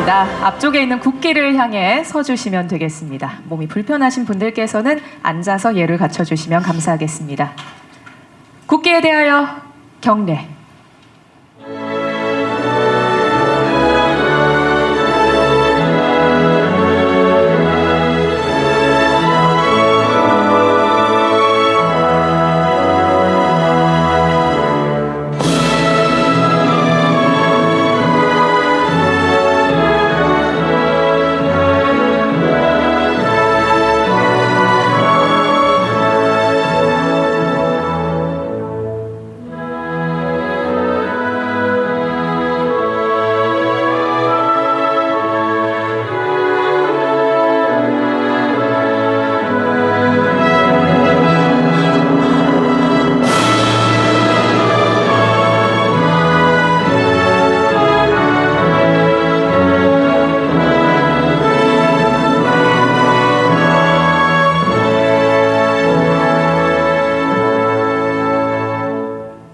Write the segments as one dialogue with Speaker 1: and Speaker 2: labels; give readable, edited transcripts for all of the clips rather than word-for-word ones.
Speaker 1: 좋습니다. 앞쪽에 있는 국기를 향해 서주시면 되겠습니다. 몸이 불편하신 분들께서는 앉아서 예를 갖춰주시면 감사하겠습니다. 국기에 대하여 경례.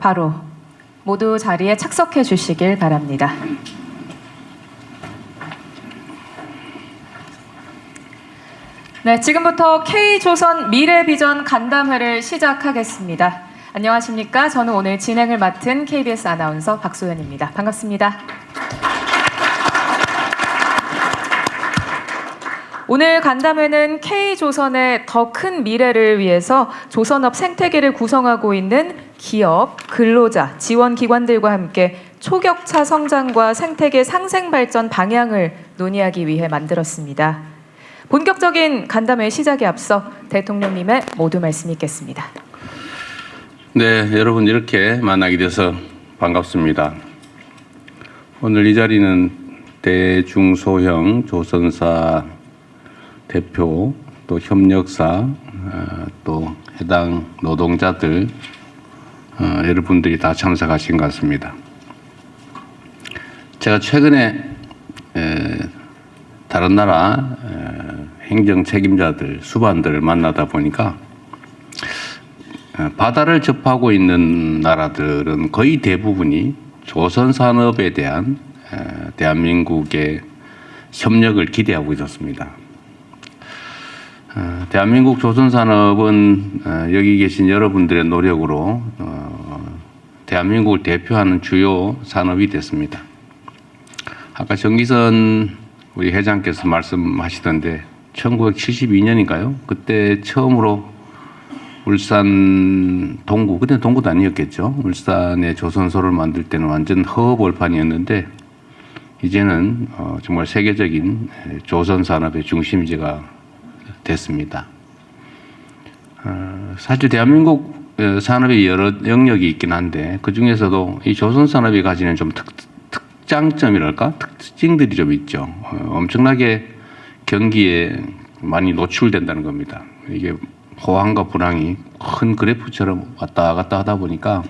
Speaker 1: 바로 모두 자리에 착석해 주시길 바랍니다. 네, 지금부터 K조선 미래비전 간담회를 시작하겠습니다. 안녕하십니까? 저는 오늘 진행을 맡은 KBS 아나운서 박소연입니다. 반갑습니다. 오늘 간담회는 K조선의 더 큰 미래를 위해서 조선업 생태계를 구성하고 있는 기업, 근로자, 지원기관들과 함께 초격차 성장과 생태계 상생 발전 방향을 논의하기 위해 만들었습니다. 본격적인 간담회 시작에 앞서 대통령님의 모두 말씀 있겠습니다.
Speaker 2: 네, 여러분 이렇게 만나게 돼서 반갑습니다. 오늘 이 자리는 대중소형 조선사 대표, 또 협력사, 또 해당 노동자들 여러분들이 다 참석하신 것 같습니다. 제가 최근에 다른 나라 행정 책임자들, 수반들을 만나다 보니까 바다를 접하고 있는 나라들은 거의 대부분이 조선 산업에 대한 대한민국의 협력을 기대하고 있었습니다. 대한민국 조선산업은 여기 계신 여러분들의 노력으로 대한민국을 대표하는 주요 산업이 됐습니다. 아까 정기선 우리 회장께서 말씀하시던데 1972년인가요? 그때 처음으로 울산 동구, 그때는 동구도 아니었겠죠. 울산에 조선소를 만들 때는 완전 허허벌판이었는데 이제는 정말 세계적인 조선산업의 중심지가 됐습니다. 사실 대한민국 산업이 여러 영역이 있긴 한데 그 중에서도 이 조선산업이 가지는 좀 특장점이랄까? 특징들이 좀 있죠. 엄청나게 경기에 많이 노출된다는 겁니다. 이게 호황과 불황이 큰 그래프처럼 왔다 갔다 하다 보니까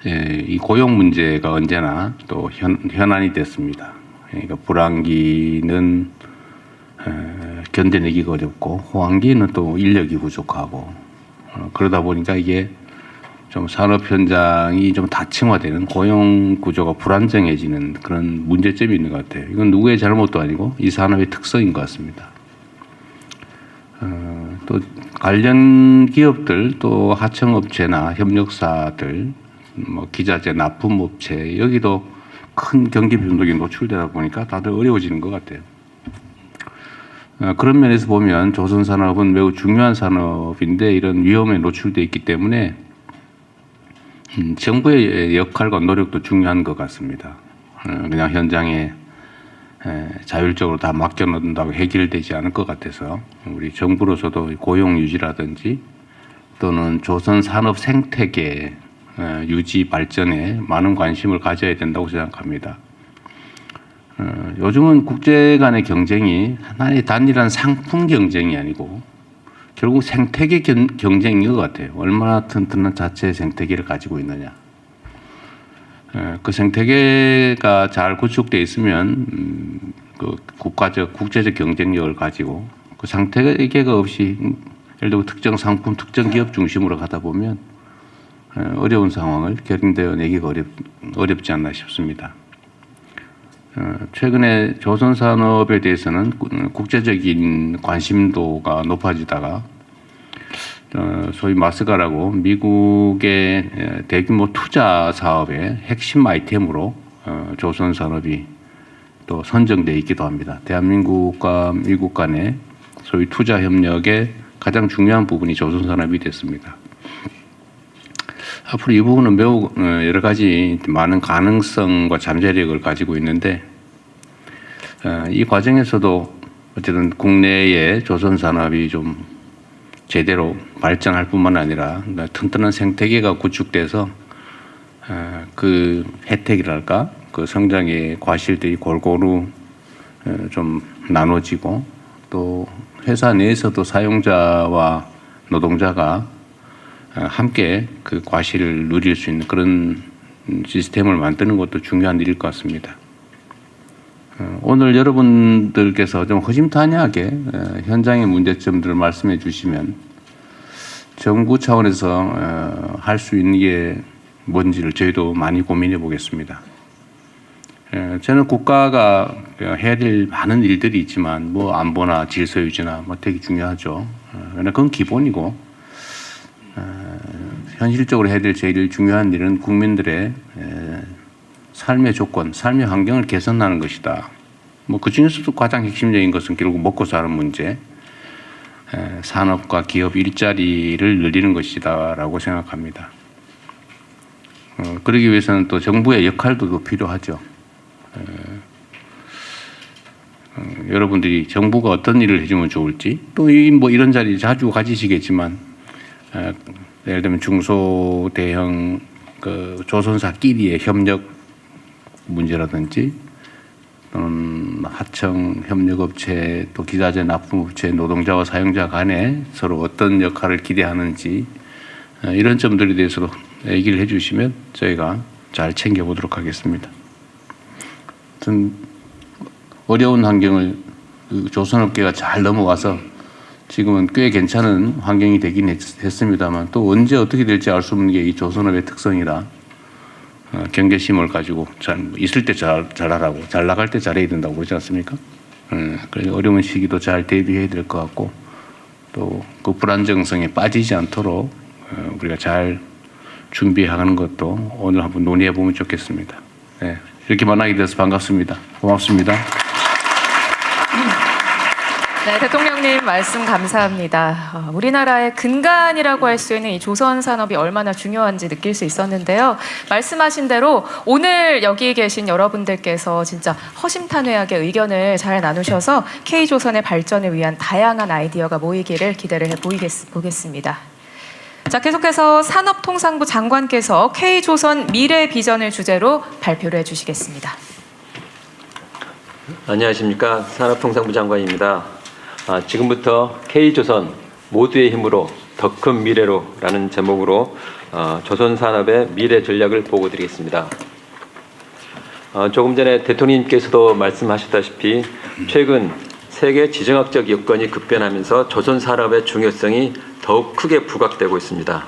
Speaker 2: 이 고용 문제가 언제나 또 현안이 됐습니다. 그러니까 불황기는 견뎌내기가 어렵고 호황기는 또 인력이 부족하고 그러다 보니까 이게 좀 산업 현장이 좀 다층화되는 고용 구조가 불안정해지는 그런 문제점이 있는 것 같아요. 이건 누구의 잘못도 아니고 이 산업의 특성인 것 같습니다. 또 관련 기업들 또 하청업체나 협력사들 뭐 기자재 납품업체 여기도 큰 경기 변동이 노출되다 보니까 다들 어려워지는 것 같아요. 그런 면에서 보면 조선산업은 매우 중요한 산업인데 이런 위험에 노출되어 있기 때문에 정부의 역할과 노력도 중요한 것 같습니다. 그냥 현장에 자율적으로 다 맡겨놓는다고 해결되지 않을 것 같아서 우리 정부로서도 고용 유지라든지 또는 조선산업 생태계 유지 발전에 많은 관심을 가져야 된다고 생각합니다. 요즘은 국제 간의 경쟁이 하나의 단일한 상품 경쟁이 아니고 결국 생태계 경쟁인 것 같아요. 얼마나 튼튼한 자체 생태계를 가지고 있느냐. 그 생태계가 잘 구축되어 있으면 그 국제적 경쟁력을 가지고 그 생태계가 없이 예를 들어 특정 상품, 특정 기업 중심으로 가다 보면 어려운 상황을 견뎌내기가 어렵지 않나 싶습니다. 최근에 조선 산업에 대해서는 국제적인 관심도가 높아지다가 소위 마스가라고 미국의 대규모 투자 사업의 핵심 아이템으로 조선 산업이 또 선정돼 있기도 합니다. 대한민국과 미국 간의 소위 투자 협력의 가장 중요한 부분이 조선 산업이 됐습니다. 앞으로 이 부분은 매우 여러 가지 많은 가능성과 잠재력을 가지고 있는데 이 과정에서도 어쨌든 국내의 조선 산업이 좀 제대로 발전할 뿐만 아니라 튼튼한 생태계가 구축돼서 그 혜택이랄까 그 성장의 과실들이 골고루 좀 나눠지고 또 회사 내에서도 사용자와 노동자가 함께 그 과실을 누릴 수 있는 그런 시스템을 만드는 것도 중요한 일일 것 같습니다. 오늘 여러분들께서 좀 허심탄회하게 현장의 문제점들을 말씀해 주시면 정부 차원에서 할 수 있는 게 뭔지를 저희도 많이 고민해 보겠습니다. 저는 국가가 해야 될 많은 일들이 있지만 뭐 안보나 질서 유지나 뭐 되게 중요하죠. 그러나 그건 기본이고 현실적으로 해야 될 제일 중요한 일은 국민들의 삶의 조건, 삶의 환경을 개선하는 것이다. 뭐 그 중에서도 가장 핵심적인 것은 결국 먹고 사는 문제, 산업과 기업 일자리를 늘리는 것이다라고 생각합니다. 그러기 위해서는 또 정부의 역할도 더 필요하죠. 여러분들이 정부가 어떤 일을 해주면 좋을지 또 뭐 이런 자리 자주 가지시겠지만 예를 들면 중소대형 그 조선사끼리의 협력 문제라든지 또는 하청 협력업체 또 기자재 납품업체 노동자와 사용자 간에 서로 어떤 역할을 기대하는지 이런 점들에 대해서도 얘기를 해주시면 저희가 잘 챙겨보도록 하겠습니다. 어려운 환경을 조선업계가 잘 넘어가서 지금은 꽤 괜찮은 환경이 되긴 했습니다만 또 언제 어떻게 될지 알 수 없는 게 이 조선업의 특성이라 경계심을 가지고 잘 있을 때 잘하라고 잘 나갈 때 잘해야 된다고 그러지 않습니까? 그래서 어려운 시기도 잘 대비해야 될 것 같고 또 그 불안정성에 빠지지 않도록 우리가 잘 준비하는 것도 오늘 한번 논의해 보면 좋겠습니다. 네, 이렇게 만나게 돼서 반갑습니다. 고맙습니다.
Speaker 1: 네, 대통령님 말씀 감사합니다. 우리나라의 근간이라고 할 수 있는 이 조선 산업이 얼마나 중요한지 느낄 수 있었는데요. 말씀하신 대로 오늘 여기 계신 여러분들께서 진짜 허심탄회하게 의견을 잘 나누셔서 K조선의 발전을 위한 다양한 아이디어가 모이기를 기대를 해보겠습니다. 자, 계속해서 산업통상부 장관께서 K조선 미래 비전을 주제로 발표를 해주시겠습니다.
Speaker 3: 안녕하십니까. 산업통상부 장관입니다. 지금부터 K조선 모두의 힘으로 더 큰 미래로 라는 제목으로 조선 산업의 미래 전략을 보고드리겠습니다. 조금 전에 대통령님께서도 말씀하셨다시피 최근 세계 지정학적 여건이 급변하면서 조선 산업의 중요성이 더욱 크게 부각되고 있습니다.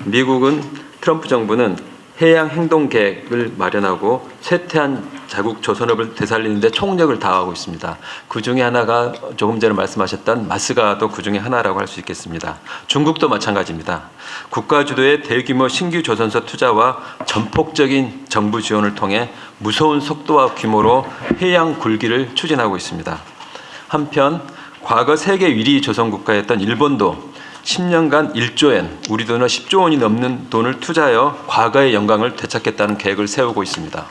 Speaker 3: 미국은 트럼프 정부는 해양 행동 계획을 마련하고 쇠퇴한 자국 조선업을 되살리는 데 총력을 다하고 있습니다. 그 중에 하나가 조금 전에 말씀하셨던 마스가도 그 중에 하나라고 할 수 있겠습니다. 중국도 마찬가지입니다. 국가 주도의 대규모 신규 조선소 투자와 전폭적인 정부 지원을 통해 무서운 속도와 규모로 해양 굴기를 추진하고 있습니다. 한편 과거 세계 위리 조선 국가였던 일본도 10년간 1조엔, 우리 돈으로 10조 원이 넘는 돈을 투자하여 과거의 영광을 되찾겠다는 계획을 세우고 있습니다.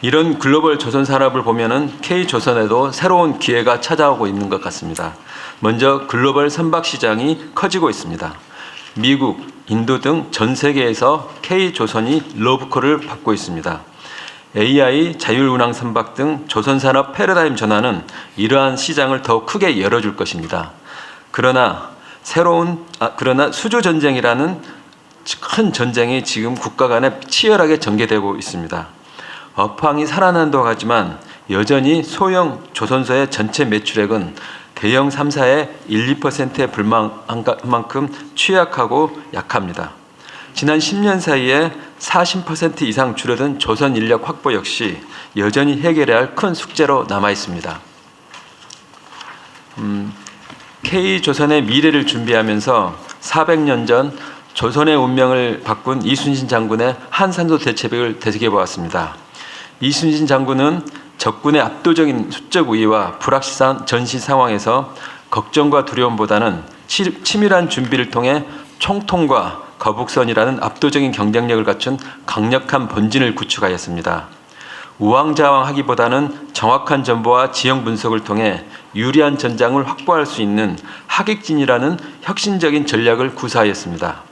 Speaker 3: 이런 글로벌 조선 산업을 보면은 K조선에도 새로운 기회가 찾아오고 있는 것 같습니다. 먼저 글로벌 선박 시장이 커지고 있습니다. 미국, 인도 등 전 세계에서 K조선이 러브콜을 받고 있습니다. AI, 자율운항 선박 등 조선 산업 패러다임 전환은 이러한 시장을 더 크게 열어줄 것입니다. 그러나 수주 전쟁이라는 큰 전쟁이 지금 국가 간에 치열하게 전개되고 있습니다. 업황이 살아난다고 하지만 여전히 소형 조선소의 전체 매출액은 대형 3사의 1, 2%에 불과한 만큼 취약하고 약합니다. 지난 10년 사이에 40% 이상 줄어든 조선 인력 확보 역시 여전히 해결해야 할 큰 숙제로 남아 있습니다. K조선의 미래를 준비하면서 400년 전 조선의 운명을 바꾼 이순신 장군의 한산도 대첩을 되새겨보았습니다. 이순신 장군은 적군의 압도적인 수적 우위와 불확실한 전시 상황에서 걱정과 두려움보다는 치밀한 준비를 통해 총통과 거북선이라는 압도적인 경쟁력을 갖춘 강력한 본진을 구축하였습니다. 우왕좌왕하기보다는 정확한 정보와 지형 분석을 통해 유리한 전장을 확보할 수 있는 하객진이라는 혁신적인 전략을 구사하였습니다.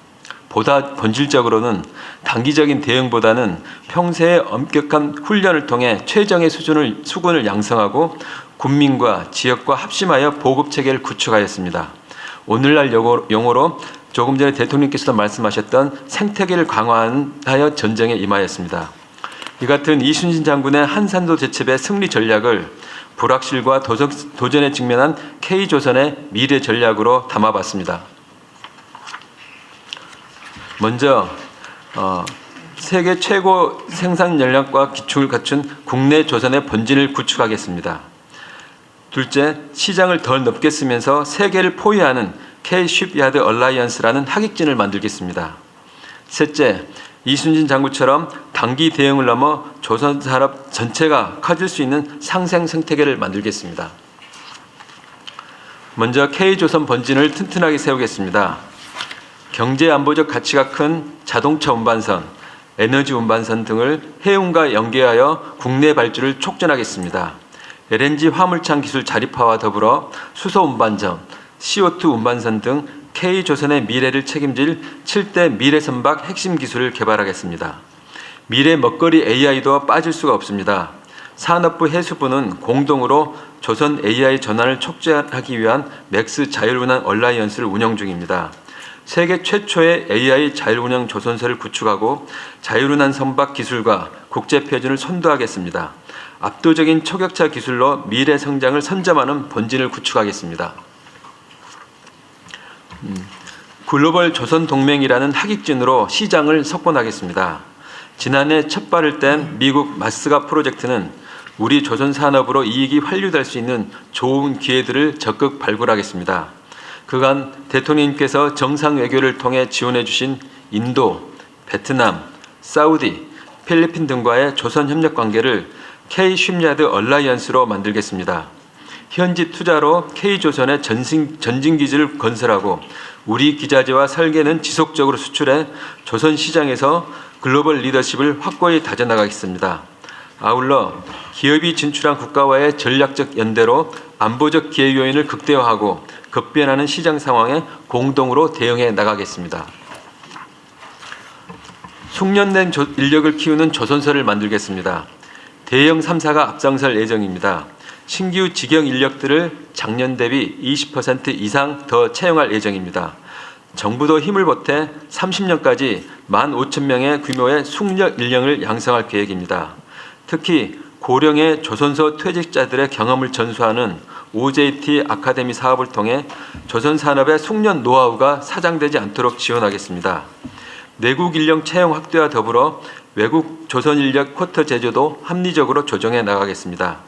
Speaker 3: 보다 본질적으로는 단기적인 대응보다는 평소의 엄격한 훈련을 통해 최정의 수군을 양성하고 군민과 지역과 합심하여 보급체계를 구축하였습니다. 오늘날 용어로 조금 전에 대통령께서도 말씀하셨던 생태계를 강화하여 전쟁에 임하였습니다. 이 같은 이순신 장군의 한산도 대첩의 승리 전략을 불확실과 도전에 직면한 K조선의 미래 전략으로 담아봤습니다. 먼저 세계 최고 생산 역량과 기축을 갖춘 국내 조선의 본진을 구축하겠습니다. 둘째, 시장을 더 넓게 쓰면서 세계를 포위하는 K-쉽야드 얼라이언스라는 하객진을 만들겠습니다. 셋째, 이순신 장군처럼 단기 대응을 넘어 조선 산업 전체가 커질 수 있는 상생 생태계를 만들겠습니다. 먼저 K조선 본진을 튼튼하게 세우겠습니다. 경제 안보적 가치가 큰 자동차 운반선, 에너지 운반선 등을 해운과 연계하여 국내 발주를 촉진하겠습니다. LNG 화물창 기술 자립화와 더불어 수소 운반선, CO2 운반선 등 K조선의 미래를 책임질 7대 미래선박 핵심 기술을 개발하겠습니다. 미래 먹거리 AI도 빠질 수가 없습니다. 산업부 해수부는 공동으로 조선 AI 전환을 촉진하기 위한 맥스 자율운항 얼라이언스를 운영 중입니다. 세계 최초의 AI 자율운항 조선소를 구축하고 자율운항 선박 기술과 국제 표준을 선도하겠습니다. 압도적인 초격차 기술로 미래 성장을 선점하는 본진을 구축하겠습니다. 글로벌 조선 동맹이라는 하객진으로 시장을 석권하겠습니다. 지난해 첫 발을 뗀 미국 마스가 프로젝트는 우리 조선 산업으로 이익이 환류될 수 있는 좋은 기회들을 적극 발굴하겠습니다. 그간 대통령님께서 정상 외교를 통해 지원해 주신 인도, 베트남, 사우디, 필리핀 등과의 조선 협력 관계를 K-쉽야드 얼라이언스로 만들겠습니다. 현지 투자로 K조선의 전진기지를 건설하고 우리 기자재와 설계는 지속적으로 수출해 조선 시장에서 글로벌 리더십을 확고히 다져나가겠습니다. 아울러 기업이 진출한 국가와의 전략적 연대로 안보적 기회 요인을 극대화하고 급변하는 시장 상황에 공동으로 대응해 나가겠습니다. 숙련된 인력을 키우는 조선소를 만들겠습니다. 대형 3사가 앞장설 예정입니다. 신규 직영 인력들을 작년 대비 20% 이상 더 채용할 예정입니다. 정부도 힘을 보태 30년까지 15,000명의 규모의 숙련 인력을 양성할 계획입니다. 특히 고령의 조선소 퇴직자들의 경험을 전수하는 OJT 아카데미 사업을 통해 조선 산업의 숙련 노하우가 사장되지 않도록 지원하겠습니다. 내국 인력 채용 확대와 더불어 외국 조선 인력 쿼터 제조도 합리적으로 조정해 나가겠습니다.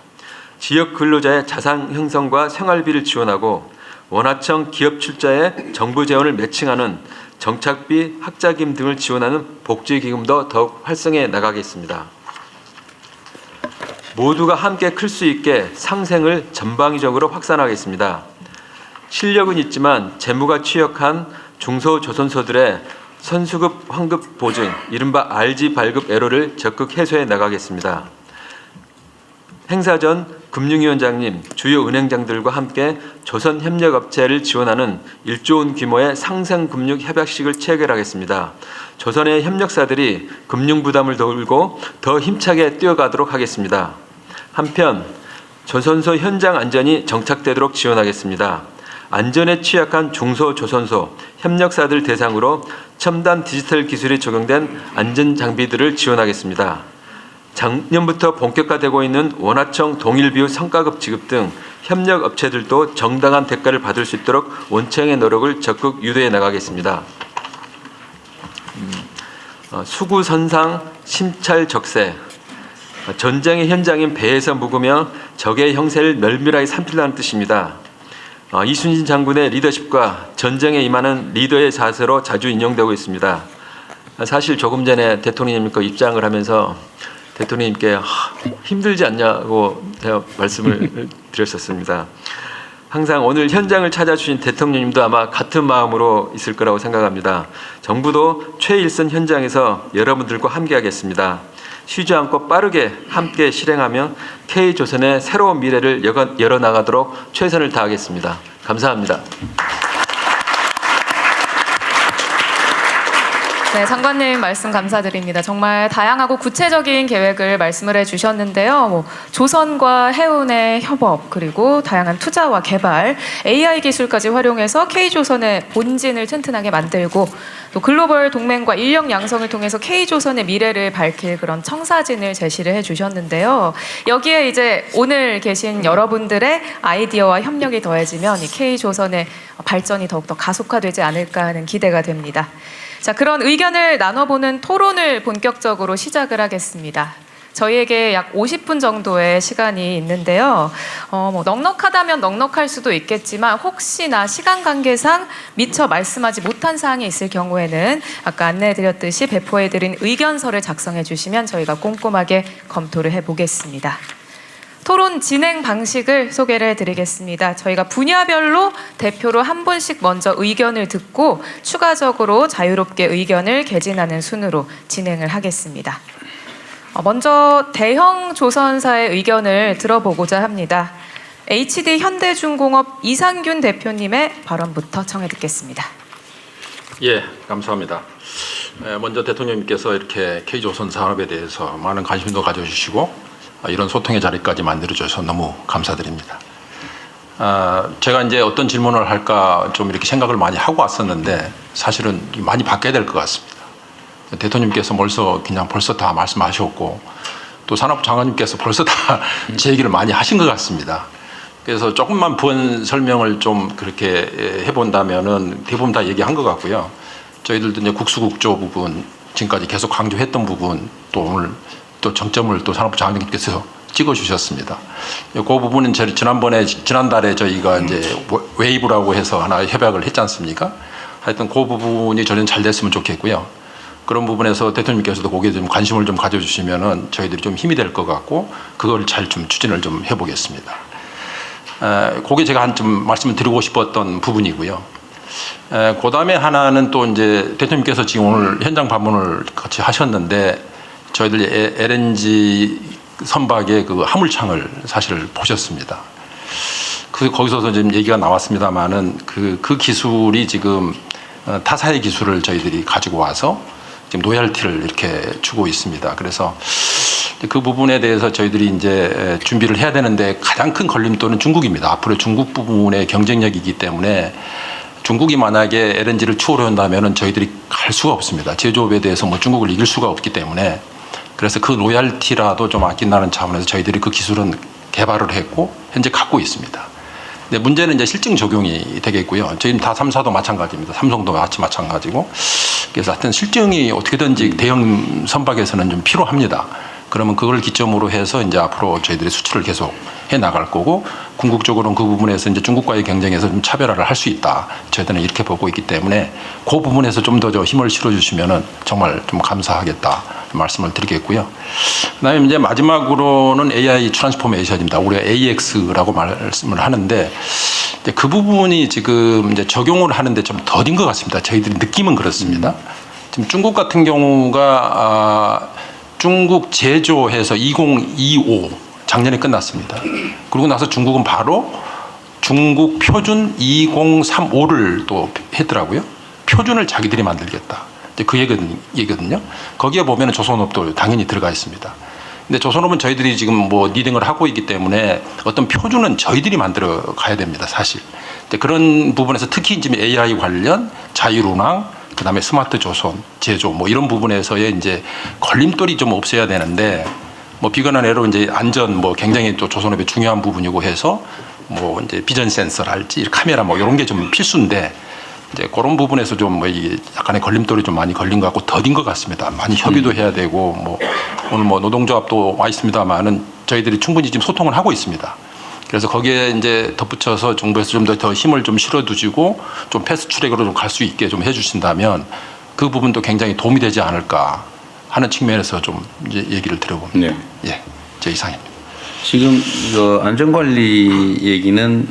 Speaker 3: 지역 근로자의 자산 형성과 생활비를 지원하고 원하청 기업 출자에 정부 재원을 매칭하는 정착비, 학자금 등을 지원하는 복지기금도 더욱 활성해 나가겠습니다. 모두가 함께 클 수 있게 상생을 전방위적으로 확산하겠습니다. 실력은 있지만 재무가 취약한 중소조선소들의 선수급 환급 보증, 이른바 RG 발급 애로를 적극 해소해 나가겠습니다. 행사 전 금융위원장님, 주요 은행장들과 함께 조선협력업체를 지원하는 1조 원 규모의 상생금융협약식을 체결하겠습니다. 조선의 협력사들이 금융부담을 덜고 더 힘차게 뛰어가도록 하겠습니다. 한편 조선소 현장 안전이 정착되도록 지원하겠습니다. 안전에 취약한 중소조선소, 협력사들 대상으로 첨단 디지털 기술이 적용된 안전장비들을 지원하겠습니다. 작년부터 본격화되고 있는 원하청 동일비율 성과급 지급 등 협력업체들도 정당한 대가를 받을 수 있도록 원청의 노력을 적극 유도해 나가겠습니다. 수구선상 심찰적세, 전쟁의 현장인 배에서 묵으며 적의 형세를 멸밀하게 살피라는 뜻입니다. 이순신 장군의 리더십과 전쟁에 임하는 리더의 자세로 자주 인용되고 있습니다. 사실 조금 전에 대통령님 그 입장을 하면서 대통령님께 힘들지 않냐고 제가 말씀을 드렸었습니다. 항상 오늘 현장을 찾아주신 대통령님도 아마 같은 마음으로 있을 거라고 생각합니다. 정부도 최일선 현장에서 여러분들과 함께하겠습니다. 쉬지 않고 빠르게 함께 실행하며 K조선의 새로운 미래를 열어나가도록 최선을 다하겠습니다. 감사합니다.
Speaker 1: 네, 장관님 말씀 감사드립니다. 정말 다양하고 구체적인 계획을 말씀을 해주셨는데요. 조선과 해운의 협업, 그리고 다양한 투자와 개발, AI 기술까지 활용해서 K조선의 본진을 튼튼하게 만들고 또 글로벌 동맹과 인력 양성을 통해서 K조선의 미래를 밝힐 그런 청사진을 제시를 해주셨는데요. 여기에 이제 오늘 계신 여러분들의 아이디어와 협력이 더해지면 이 K조선의 발전이 더욱더 가속화되지 않을까 하는 기대가 됩니다. 자, 그런 의견을 나눠보는 토론을 본격적으로 시작을 하겠습니다. 저희에게 약 50분 정도의 시간이 있는데요. 넉넉하다면 넉넉할 수도 있겠지만 혹시나 시간 관계상 미처 말씀하지 못한 사항이 있을 경우에는 아까 안내해드렸듯이 배포해드린 의견서를 작성해 주시면 저희가 꼼꼼하게 검토를 해보겠습니다. 토론 진행 방식을 소개를 해드리겠습니다. 저희가 분야별로 대표로 한 분씩 먼저 의견을 듣고 추가적으로 자유롭게 의견을 개진하는 순으로 진행을 하겠습니다. 먼저 대형 조선사의 의견을 들어보고자 합니다. HD 현대중공업 이상균 대표님의 발언부터 청해 듣겠습니다.
Speaker 4: 예, 감사합니다. 먼저 대통령님께서 이렇게 K조선 산업에 대해서 많은 관심도 가져주시고 이런 소통의 자리까지 만들어줘서 너무 감사드립니다. 제가 이제 어떤 질문을 할까 좀 이렇게 생각을 많이 하고 왔었는데 사실은 많이 바뀌어야 될 것 같습니다. 대통령님께서 벌써 다 말씀하셨고 또 산업부 장관님께서 벌써 다 제 얘기를 많이 하신 것 같습니다. 그래서 조금만 부연 설명을 좀 그렇게 해본다면은 대부분 다 얘기한 것 같고요. 저희들도 이제 국수국조 부분 지금까지 계속 강조했던 부분 또 오늘 또 정점을 또 산업부 장관님께서 찍어주셨습니다. 그 부분은 지난달에 저희가 이제 웨이브라고 해서 하나 협약을 했지 않습니까? 하여튼 그 부분이 저는 잘 됐으면 좋겠고요. 그런 부분에서 대통령님께서도 거기에 좀 관심을 좀 가져주시면은 저희들이 좀 힘이 될 것 같고 그걸 잘 좀 추진을 좀 해보겠습니다. 그게 제가 좀 말씀을 드리고 싶었던 부분이고요. 그 다음에 하나는 또 이제 대통령님께서 지금 오늘 현장 방문을 같이 하셨는데 저희들이 LNG 선박의 그 화물창을 사실 보셨습니다. 거기서도 지금 얘기가 나왔습니다만은 그 기술이 지금 타사의 기술을 저희들이 가지고 와서 지금 로열티를 이렇게 주고 있습니다. 그래서 그 부분에 대해서 저희들이 이제 준비를 해야 되는데 가장 큰 걸림돌은 중국입니다. 앞으로 중국 부분의 경쟁력이기 때문에 중국이 만약에 LNG를 추월해 온다면은 저희들이 갈 수가 없습니다. 제조업에 대해서 뭐 중국을 이길 수가 없기 때문에 그래서 그 로얄티라도 좀 아낀다는 차원에서 저희들이 그 기술은 개발을 했고 현재 갖고 있습니다. 근데 문제는 이제 실증 적용이 되겠고요. 저희는 다 3사도 마찬가지입니다. 삼성도 마찬가지고. 그래서 하여튼 실증이 어떻게든지 대형 선박에서는 좀 필요합니다. 그러면 그걸 기점으로 해서 이제 앞으로 저희들이 수출을 계속 해 나갈 거고 궁극적으로는 그 부분에서 이제 중국과의 경쟁에서 좀 차별화를 할 수 있다. 저희들은 이렇게 보고 있기 때문에 그 부분에서 좀 더 힘을 실어주시면은 정말 좀 감사하겠다 말씀을 드리겠고요. 그다음에 이제 마지막으로는 AI 트랜스포메이션입니다. 우리가 AX라고 말씀을 하는데 이제 그 부분이 지금 이제 적용을 하는데 좀 더딘 것 같습니다. 저희들이 느낌은 그렇습니다. 지금 중국 같은 경우가 중국 제조해서 2025 작년에 끝났습니다. 그러고 나서 중국은 바로 중국 표준 2035를 또 했더라고요. 표준을 자기들이 만들겠다. 이제 그 얘기거든요. 거기에 보면 조선업도 당연히 들어가 있습니다. 근데 조선업은 저희들이 지금 뭐 리딩을 하고 있기 때문에 어떤 표준은 저희들이 만들어 가야 됩니다, 사실. 그런 부분에서 특히 지금 AI 관련 자율운항, 그 다음에 스마트 조선, 제조, 뭐 이런 부분에서의 이제 걸림돌이 좀 없어야 되는데, 뭐 비관한 예로 이제 안전, 뭐 굉장히 또 조선업의 중요한 부분이고 해서 뭐 이제 비전 센서랄지 카메라 뭐 이런 게 좀 필수인데, 이제 그런 부분에서 좀 뭐 이게 약간의 걸림돌이 좀 많이 걸린 것 같고 더딘 것 같습니다. 많이 협의도 해야 되고 뭐 오늘 뭐 노동조합도 와 있습니다만은 저희들이 충분히 지금 소통을 하고 있습니다. 그래서 거기에 이제 덧붙여서 정부에서 좀 더 힘을 좀 실어두시고 좀 패스트트랙으로 좀 갈 수 있게 좀 해주신다면 그 부분도 굉장히 도움이 되지 않을까 하는 측면에서 좀 이제 얘기를 드려봅니다.
Speaker 2: 네.
Speaker 4: 예, 제 이상입니다.
Speaker 2: 지금 그 안전관리 얘기는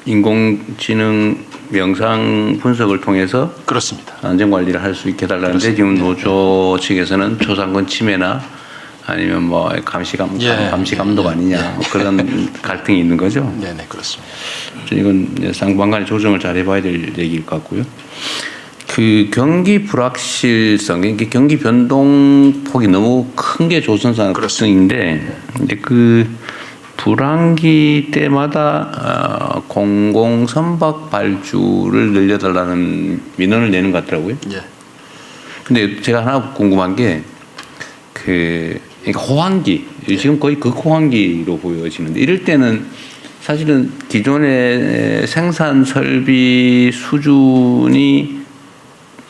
Speaker 2: 인공지능 명상 분석을 통해서
Speaker 4: 그렇습니다.
Speaker 2: 안전관리를 할 수 있게 해달라는데 지금 노조 측에서는 초상권 침해나 아니면 뭐 감시 감독 아니냐 뭐 그런 갈등이 있는 거죠.
Speaker 4: 네네 그렇습니다.
Speaker 2: 이건 상반간에 조정을 잘 해봐야 될 얘기일 것 같고요. 그 경기 불확실성, 이게 경기 변동폭이 너무 큰 게 조선산업 특성인데, 이제 그 불황기 때마다 공공 선박 발주를 늘려달라는 민원을 내는 것 같더라고요.
Speaker 4: 예.
Speaker 2: 근데 제가 하나 궁금한 게 그러니까 호황기, 지금 거의 극호황기로 보여지는데 이럴 때는 사실은 기존의 생산 설비 수준이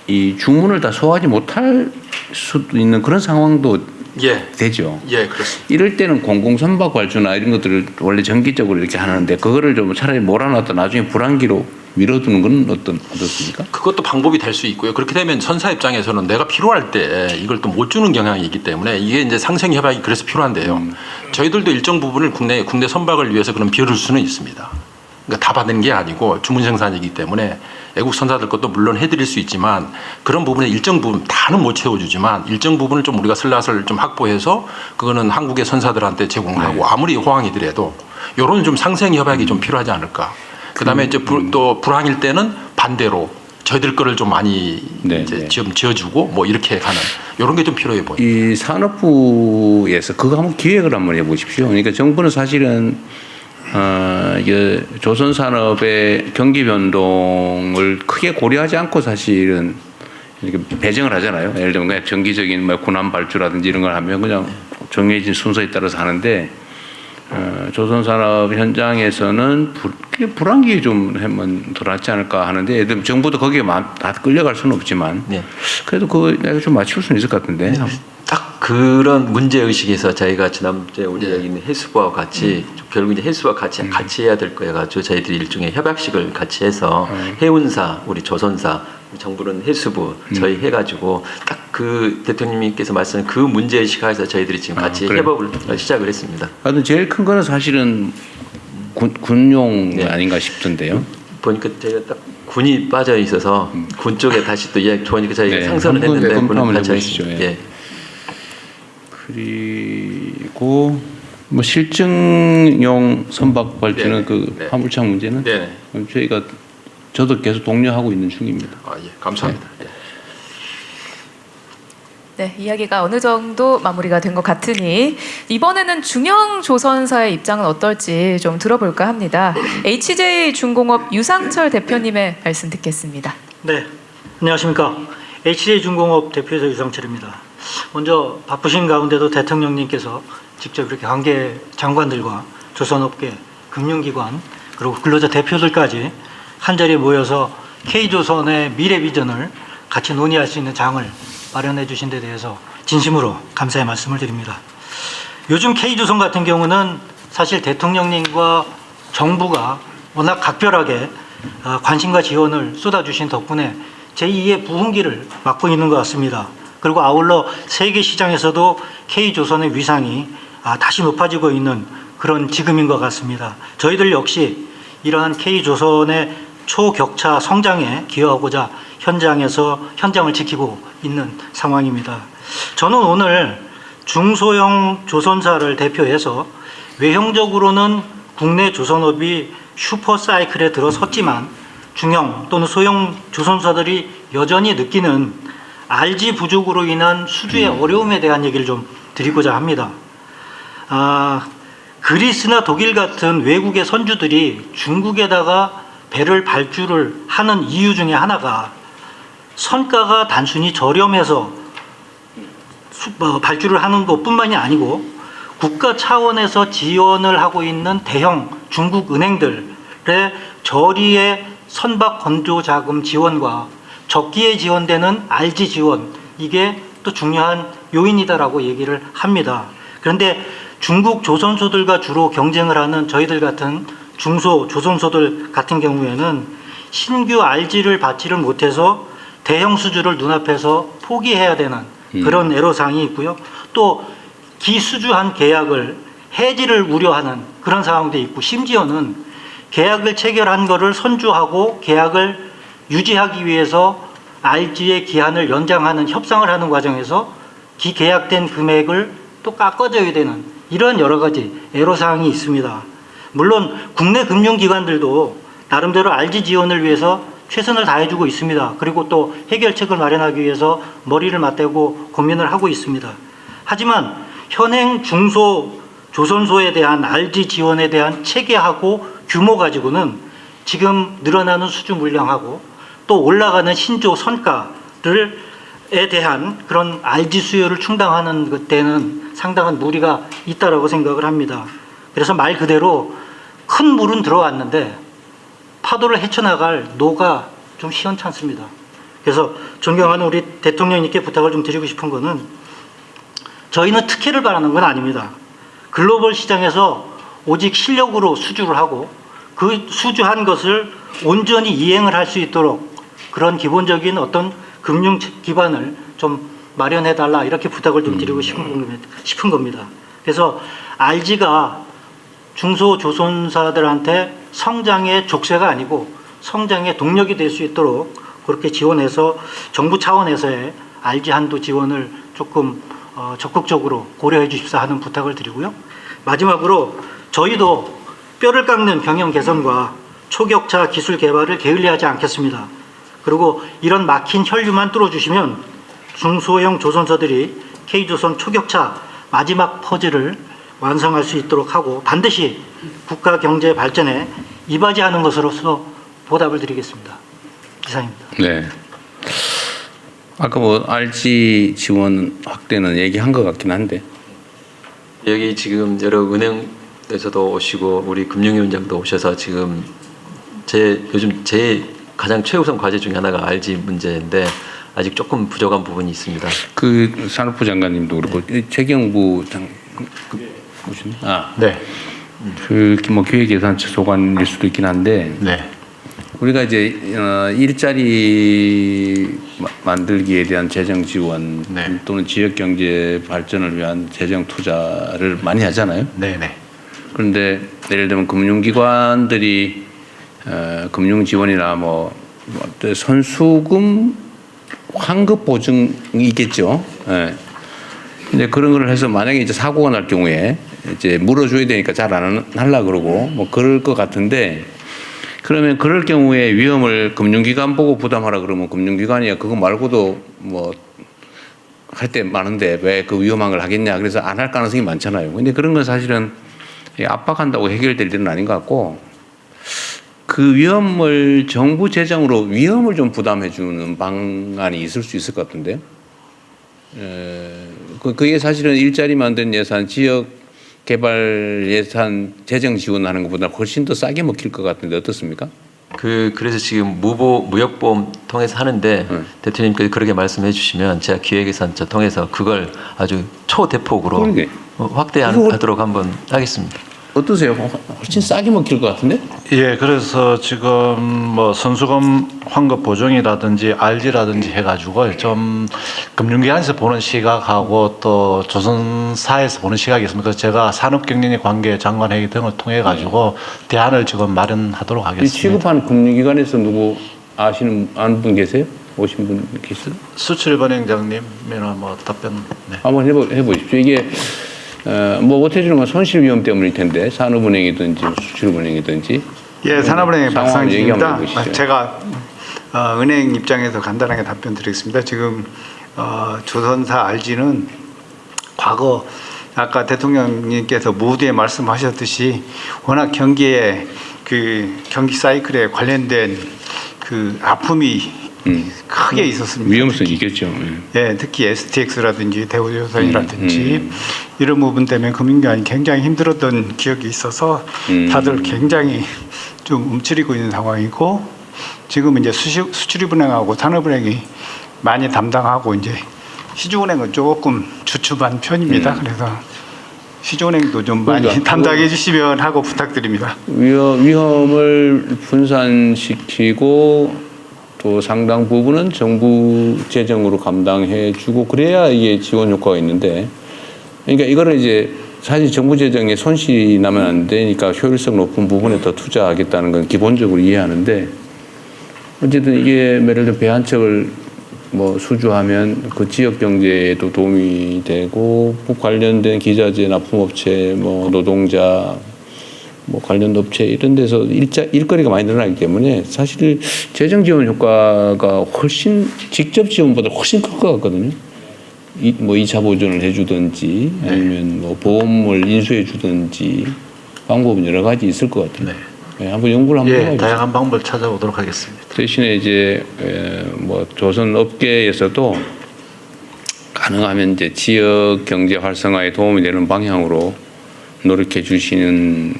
Speaker 2: 이 주문을 다 소화하지 못할 수도 있는 그런 상황도
Speaker 4: 예.
Speaker 2: 되죠.
Speaker 4: 예, 그렇습니다.
Speaker 2: 이럴 때는 공공선박 발주나 이런 것들을 원래 정기적으로 이렇게 하는데 그거를 좀 차라리 몰아놨다 나중에 불황기로 밀어두는 건 어떻습니까?
Speaker 4: 그것도 방법이 될 수 있고요. 그렇게 되면 선사 입장에서는 내가 필요할 때 이걸 또 못 주는 경향이 있기 때문에 이게 이제 상생 협약이 그래서 필요한데요. 저희들도 일정 부분을 국내 선박을 위해서 그런 비워줄 수는 있습니다. 그러니까 다 받는 게 아니고 주문 생산이기 때문에 외국 선사들 것도 물론 해드릴 수 있지만 그런 부분에 일정 부분 다는 못 채워주지만 일정 부분을 좀 우리가 슬롯을 좀 확보해서 그거는 한국의 선사들한테 제공하고 아무리 호황이더라도 이런 좀 상생 협약이 좀 필요하지 않을까. 그다음에 이제 또 불황일 때는 반대로 저희들 거를 좀 많이 이제 좀 지어주고 뭐 이렇게 가는 이런 게 좀 필요해 보여요.
Speaker 2: 이 산업부에서 그거 한번 기획을 한번 해보십시오. 그러니까 정부는 사실은 이게 조선 산업의 경기 변동을 크게 고려하지 않고 사실은 이렇게 배정을 하잖아요. 예를 들면 그냥 정기적인 뭐 군함 발주라든지 이런 걸 하면 그냥 정해진 순서에 따라서 하는데 조선 산업 현장에서는 불황기 좀 하면 더 낫지 않을까 하는데 예를 정부도 거기에 다 끌려갈 수는 없지만
Speaker 3: 네.
Speaker 2: 그래도 그거 내가 좀 맞출 수는 있을 것 같은데.
Speaker 3: 딱 그런 문제 의식에서 저희가 지난주에 우리 여기 있는 해수부와 같이 결국 이제 해수부와 같이 해야 될 거여 가지고 저희들이 일종의 협약식을 같이 해서 해운사, 우리 조선사, 정부는 해수부 저희 해가지고 딱 그 대통령님께서 말씀하신 그 문제 의식하에서 저희들이 지금 같이 협업을 시작을 했습니다.
Speaker 2: 하여튼 제일 큰 거는 사실은 군용 아닌가 싶던데요.
Speaker 3: 보니까 제가 딱 군이 빠져 있어서 군 쪽에 다시 또 이야기 좋으니까 저희가 상선을 했는데 군은 빠져 있습니다. 예.
Speaker 2: 그리고 뭐 실증용 선박 발주는 그 화물차 문제는 저희가 저도 계속 독려하고 있는 중입니다.
Speaker 4: 예, 감사합니다.
Speaker 1: 네, 이야기가 어느 정도 마무리가 된 것 같으니 이번에는 중형조선사의 입장은 어떨지 좀 들어볼까 합니다. HJ중공업 유상철 대표님의 말씀 듣겠습니다.
Speaker 5: 네, 안녕하십니까. HJ중공업 대표이사 유상철입니다. 먼저 바쁘신 가운데도 대통령님께서 직접 이렇게 관계 장관들과 조선업계, 금융기관, 그리고 근로자 대표들까지 한자리에 모여서 K조선의 미래 비전을 같이 논의할 수 있는 장을 마련해 주신 데 대해서 진심으로 감사의 말씀을 드립니다. 요즘 K조선 같은 경우는 사실 대통령님과 정부가 워낙 각별하게 관심과 지원을 쏟아주신 덕분에 제2의 부흥기를 맞고 있는 것 같습니다. 그리고 아울러 세계 시장에서도 K조선의 위상이 다시 높아지고 있는 그런 지금인 것 같습니다. 저희들 역시 이러한 K조선의 초격차 성장에 기여하고자 현장을 지키고 있는 상황입니다. 저는 오늘 중소형 조선사를 대표해서 외형적으로는 국내 조선업이 슈퍼사이클에 들어섰지만 중형 또는 소형 조선사들이 여전히 느끼는 RG 부족으로 인한 수주의 어려움에 대한 얘기를 좀 드리고자 합니다. 그리스나 독일 같은 외국의 선주들이 중국에다가 배를 발주를 하는 이유 중에 하나가 선가가 단순히 저렴해서 발주를 하는 것뿐만이 아니고 국가 차원에서 지원을 하고 있는 대형 중국 은행들의 저리의 선박 건조 자금 지원과 적기에 지원되는 RG 지원, 이게 또 중요한 요인이다라고 얘기를 합니다. 그런데 중국 조선소들과 주로 경쟁을 하는 저희들 같은 중소 조선소들 같은 경우에는 신규 RG를 받지를 못해서 대형 수주를 눈앞에서 포기해야 되는 그런 애로사항이 있고요. 또 기수주한 계약을 해지를 우려하는 그런 상황도 있고, 심지어는 계약을 체결한 거를 선주하고 계약을 유지하기 위해서 RG의 기한을 연장하는 협상을 하는 과정에서 기계약된 금액을 또 깎아줘야 되는 이런 여러 가지 애로사항이 있습니다. 물론 국내 금융기관들도 나름대로 RG 지원을 위해서 최선을 다해주고 있습니다. 그리고 또 해결책을 마련하기 위해서 머리를 맞대고 고민을 하고 있습니다. 하지만 현행 중소 조선소에 대한 RG 지원에 대한 체계하고 규모 가지고는 지금 늘어나는 수주 물량하고 또 올라가는 신조 선가에 대한 그런 RG 수요를 충당하는 그때는 상당한 무리가 있다라고 생각을 합니다. 그래서 말 그대로 큰 물은 들어왔는데 파도를 헤쳐나갈 노가 좀 시원찮습니다. 그래서 존경하는 우리 대통령님께 부탁을 좀 드리고 싶은 거는, 저희는 특혜를 바라는 건 아닙니다. 글로벌 시장에서 오직 실력으로 수주를 하고 그 수주한 것을 온전히 이행을 할 수 있도록 그런 기본적인 어떤 금융 기반을 좀 마련해달라, 이렇게 부탁을 좀 드리고 싶은 겁니다. 그래서 RG가 중소조선사들한테 성장의 족쇄가 아니고 성장의 동력이 될 수 있도록 그렇게 지원해서 정부 차원에서의 RG 한도 지원을 조금 적극적으로 고려해 주십사 하는 부탁을 드리고요. 마지막으로 저희도 뼈를 깎는 경영 개선과 초격차 기술 개발을 게을리하지 않겠습니다. 그리고 이런 막힌 혈류만 뚫어주시면 중소형 조선소들이 K조선 초격차 마지막 퍼즐을 완성할 수 있도록 하고 반드시 국가 경제 발전에 이바지하는 것으로서 보답을 드리겠습니다. 기사입니다.
Speaker 2: 네. 아까 뭐 RG 지원 확대는 얘기한 것 같긴 한데.
Speaker 3: 여기 지금 여러 은행에서도 오시고 우리 금융위원장도 오셔서 지금 요즘 제 가장 최우선 과제 중에 하나가 RG 문제인데 아직 조금 부족한 부분이 있습니다.
Speaker 2: 그 산업부 장관님도 그렇고 최경부 보시네.
Speaker 6: 네.
Speaker 2: 그 뭐 기획예산처 소관일 수도 있긴 한데.
Speaker 6: 네.
Speaker 2: 우리가 이제 일자리 만들기에 대한 재정 지원
Speaker 6: 네.
Speaker 2: 또는 지역 경제 발전을 위한 재정 투자를 많이 하잖아요.
Speaker 6: 네네.
Speaker 2: 그런데 예를 들면 금융기관들이 금융 지원이나 뭐 선수금 환급 보증이 있겠죠. 예. 근데 그런 걸 해서 만약에 이제 사고가 날 경우에 이제 물어줘야 되니까 잘 안 하려 그러고 뭐 그럴 것 같은데. 그러면 그럴 경우에 위험을 금융기관 보고 부담하라 그러면 금융기관이 그거 말고도 뭐 할 때 많은데 왜 그 위험한 걸 하겠냐. 그래서 안 할 가능성이 많잖아요. 근데 그런 건 사실은 압박한다고 해결될 일은 아닌 것 같고, 그 위험을 정부 재정으로 위험을 좀 부담해 주는 방안이 있을 수 있을 것 같은데요. 그게 사실은 일자리 만드는 예산, 지역 개발 예산 재정 지원하는 것보다 훨씬 더 싸게 먹힐 것 같은데 어떻습니까?
Speaker 3: 그래서 지금 무역보험 통해서 하는데 대통령님께서 그렇게 말씀해 주시면 제가 기획예산처 통해서 그걸 아주 초대폭으로
Speaker 2: 그러게.
Speaker 3: 확대하도록 한번 하겠습니다.
Speaker 2: 어떠세요? 훨씬 싸게 먹힐 것 같은데?
Speaker 6: 예, 그래서 지금 뭐 선수금 환급 보증이라든지 RG라든지 해가지고 좀 금융기관에서 보는 시각하고 또 조선사에서 보는 시각이 있습니다. 그래서 제가 산업경제인 관계 장관회의 등을 통해 가지고 대안을 지금 마련하도록
Speaker 2: 이
Speaker 6: 하겠습니다.
Speaker 2: 취급한 금융기관에서 누구 아는 분 계세요? 오신 분 계세요?
Speaker 6: 수출은행장님이나 뭐 답변. 네.
Speaker 2: 한번 해보십시오. 이게 뭐 못해주는 건 손실 위험 때문일 텐데 산업은행이든지 수출은행이든지.
Speaker 7: 예, 산업은행의
Speaker 2: 상황을 얘기 한번
Speaker 7: 박상진입니다.
Speaker 2: 해보시죠.
Speaker 7: 제가 은행 입장에서 간단하게 답변 드리겠습니다. 지금 조선사 RG는 과거 아까 대통령님께서 모두에 말씀하셨듯이 워낙 경기에 그 경기 사이클에 관련된 그 아픔이 크게 있었습니다.
Speaker 2: 위험성이 있겠죠.
Speaker 7: 예, 특히 STX라든지 대우조선이라든지 이런 부분 때문에 금융기관이 굉장히 힘들었던 기억이 있어서 다들 굉장히 좀 움츠리고 있는 상황이고 지금은 이제 수출입은행하고 산업은행이 많이 담당하고 이제 시중은행은 조금 주춤한 편입니다. 그래서 시중은행도 좀 많이
Speaker 2: 그러니까
Speaker 7: 담당해 주시면 하고 부탁드립니다.
Speaker 2: 위험을 분산시키고 또 상당 부분은 정부 재정으로 감당해주고 그래야 이게 지원 효과가 있는데, 그러니까 이거를 이제 사실 정부 재정에 손실이 나면 안 되니까 효율성 높은 부분에 더 투자하겠다는 건 기본적으로 이해하는데, 어쨌든 이게 예를 들어 배 한 척을 뭐 수주하면 그 지역 경제에도 도움이 되고 관련된 기자재 납품업체, 뭐 노동자, 뭐 관련 업체 이런 데서 일거리가 많이 늘어나기 때문에 사실 재정 지원 효과가 훨씬 직접 지원보다 훨씬 클 것 같거든요. 뭐 2차 보존을 해주든지 아니면 뭐 보험을 인수해 주든지 방법은 여러 가지 있을 것 같아요. 네, 한번 연구를 한번 해보죠.
Speaker 6: 다양한 방법을 찾아보도록 하겠습니다.
Speaker 2: 대신에 이제 뭐 조선 업계에서도 가능하면 이제 지역 경제 활성화에 도움이 되는 방향으로 노력해 주시는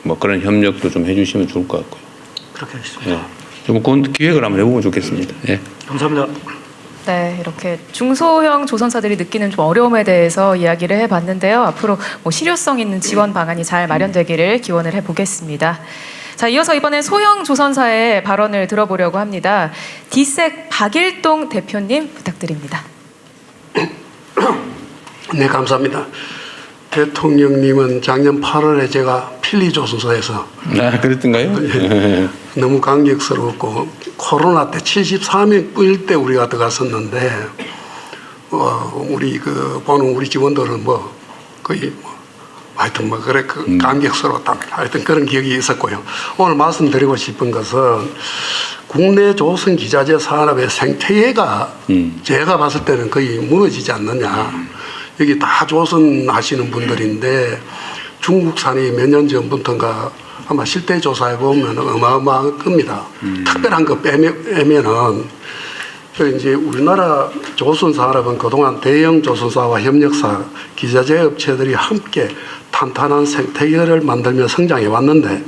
Speaker 2: 뭐 그런 협력도 좀 해주시면 좋을 것 같고요.
Speaker 5: 그렇게 하겠습니다.
Speaker 2: 예. 좀 그건 기획을 한번 해보면 좋겠습니다. 예.
Speaker 5: 감사합니다.
Speaker 1: 네, 이렇게 중소형 조선사들이 느끼는 좀 어려움에 대해서 이야기를 해봤는데요. 앞으로 뭐 실효성 있는 지원 방안이 잘 마련되기를 기원을 해보겠습니다. 자, 이어서 이번엔 소형 조선사의 발언을 들어보려고 합니다. 디색 박일동 대표님 부탁드립니다.
Speaker 8: 네, 감사합니다. 대통령님은 작년 8월에 제가 필리조선소에서
Speaker 2: 그랬던가요?
Speaker 8: 너무 감격스럽고 코로나 때 73명 뿌일 때 우리가 들어갔었는데 우리 그 보는 우리 직원들은 뭐 거의 뭐 하여튼 뭐 그래 감격스러웠다 하여튼 그런 기억이 있었고요. 오늘 말씀드리고 싶은 것은 국내 조선 기자재 산업의 생태계가 제가 봤을 때는 거의 무너지지 않느냐. 여기 다 조선 하시는 분들인데 중국산이 몇 년 전부터인가 아마 실태 조사해 보면 어마어마한 겁니다. 특별한 거 빼면은 이제 우리나라 조선 산업은 그동안 대형 조선사와 협력사, 기자재 업체들이 함께 탄탄한 생태계를 만들며 성장해 왔는데,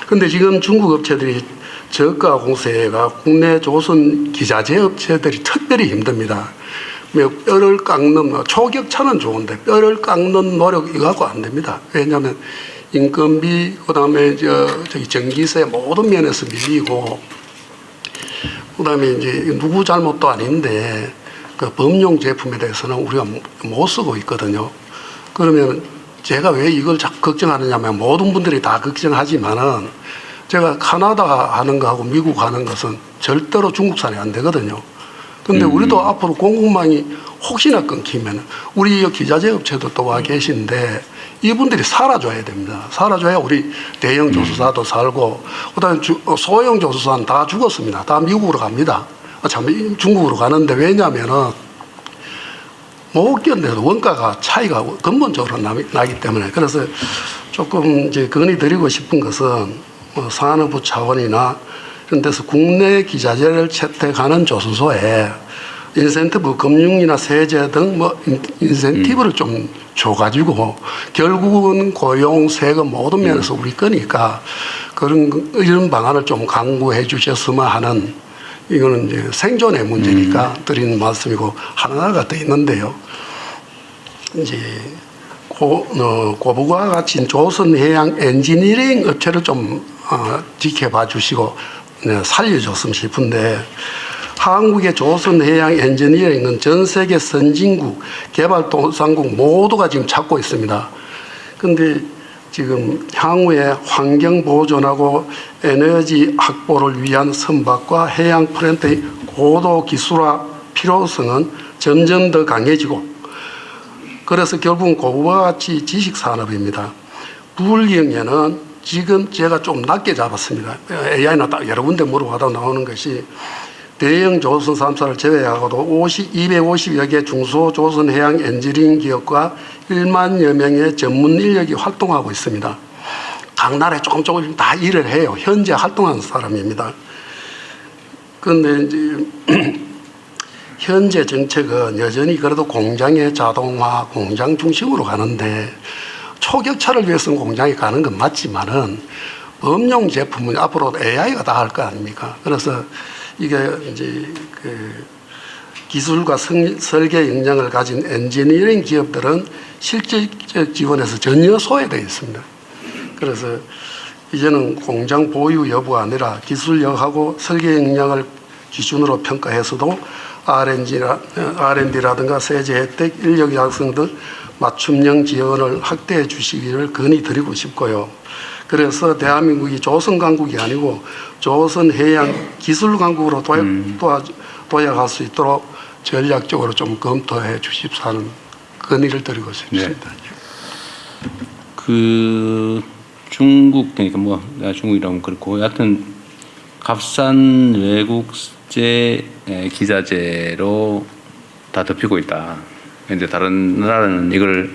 Speaker 8: 근데 지금 중국 업체들이 저가 공세가 국내 조선 기자재 업체들이 특별히 힘듭니다. 뼈를 깎는 초격차는 좋은데 뼈를 깎는 노력 이거 갖고 안 됩니다. 왜냐하면 인건비 그다음에 저기 전기세 모든 면에서 밀리고 그다음에 이제 누구 잘못도 아닌데 그 범용 제품에 대해서는 우리가 못 쓰고 있거든요. 그러면 제가 왜 이걸 자꾸 걱정하느냐면 모든 분들이 다 걱정하지만은 제가 카나다 하는 거하고 미국 하는 것은 절대로 중국산이 안 되거든요. 근데 우리도 앞으로 공급망이 혹시나 끊기면 우리 기자재 업체도 와 계신데 이분들이 살아줘야 됩니다. 살아줘야 우리 대형 조선사도 살고 그다음에 소형 조선사는 다 죽었습니다. 다 미국으로 갑니다. 참 중국으로 가는데 왜냐하면은 못 견뎌도 원가가 차이가 근본적으로 나기 때문에 그래서 조금 이제 건의드리고 싶은 것은 산업부 차원이나 이런 데서 국내 기자재를 채택하는 조선소에 인센티브, 금융이나 세제 등 뭐 인센티브를 좀 줘가지고 결국은 고용, 세금 모든 면에서 우리 거니까 이런 방안을 좀 강구해 주셨으면 하는 이거는 이제 생존의 문제니까 드리는 말씀이고 하나가 더 있는데요. 이제 고부가 같이 조선해양 엔지니어링 업체를 좀 지켜봐 주시고 살려줬으면 싶은데 한국의 조선해양 엔지니어링은 전 세계 선진국, 개발도상국 모두가 지금 찾고 있습니다. 그런데 지금 향후에 환경 보존하고 에너지 확보를 위한 선박과 해양 프렌트의 고도 기술화 필요성은 점점 더 강해지고 그래서 결국은 고부와 같이 지식산업입니다. 불경에는 지금 제가 좀 낮게 잡았습니다. AI나 딱 여러 군데 물어봐도 나오는 것이 대형 조선 3사를 제외하고도 250여 개 중소조선 해양 엔지니어링 기업과 1만여 명의 전문 인력이 활동하고 있습니다. 각 나라에 조금씩 다 일을 해요. 현재 활동하는 사람입니다. 그런데 이제 현재 정책은 여전히 그래도 공장의 자동화, 공장 중심으로 가는데 초격차를 위해서는 공장에 가는 건 맞지만은 범용 제품은 앞으로 AI가 다 할 거 아닙니까? 그래서 이게 이제 그 기술과 설계 역량을 가진 엔지니어링 기업들은 실질적 지원에서 전혀 소외되어 있습니다. 그래서 이제는 공장 보유 여부가 아니라 기술력하고 설계 역량을 기준으로 평가해서도 R&D라든가 세제 혜택, 인력 양성 등 맞춤형 지원을 확대해 주시기를 건의드리고 싶고요. 그래서 대한민국이 조선강국이 아니고 조선해양기술강국으로 도약할 수 있도록 전략적으로 좀 검토해 주십사 하는 건의를 드리고 싶습니다.
Speaker 2: 그 중국 그러니까 뭐 중국이라면 그렇고 여하튼 값싼 외국제 기자재로 다 덮이고 있다. 그런데 다른 나라는 이걸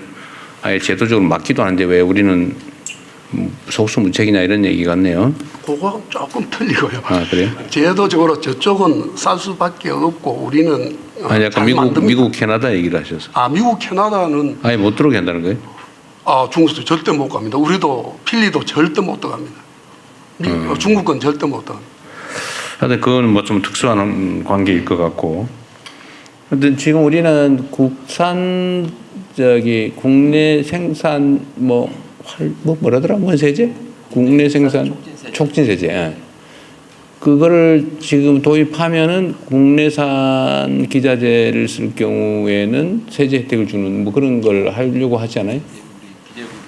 Speaker 2: 아예 제도적으로 막기도 하는데 왜 우리는 속수무책이냐 이런 얘기 같네요.
Speaker 8: 그거 조금 틀리고요.
Speaker 2: 아 그래요?
Speaker 8: 제도적으로 저쪽은 쌀 수밖에 없고 우리는
Speaker 2: 아니 약간 미국 캐나다 얘기를 하셔서.
Speaker 8: 미국 캐나다는
Speaker 2: 아예 못 들어오게 한다는 거예요?
Speaker 8: 중국도 절대 못 갑니다. 우리도 필리도 절대 못 들어갑니다. 중국은 절대 못 들어갑니다.
Speaker 2: 하여튼 그거는 뭐 좀 특수한 관계일 것 같고. 하여튼 지금 우리는 국산 국내 생산 뭐라더라? 뭔 세제? 국내 생산 촉진 세제. 예. 그거를 지금 도입하면은 국내산 기자재를 쓸 경우에는 세제 혜택을 주는 뭐 그런 걸 하려고 하지 않아요?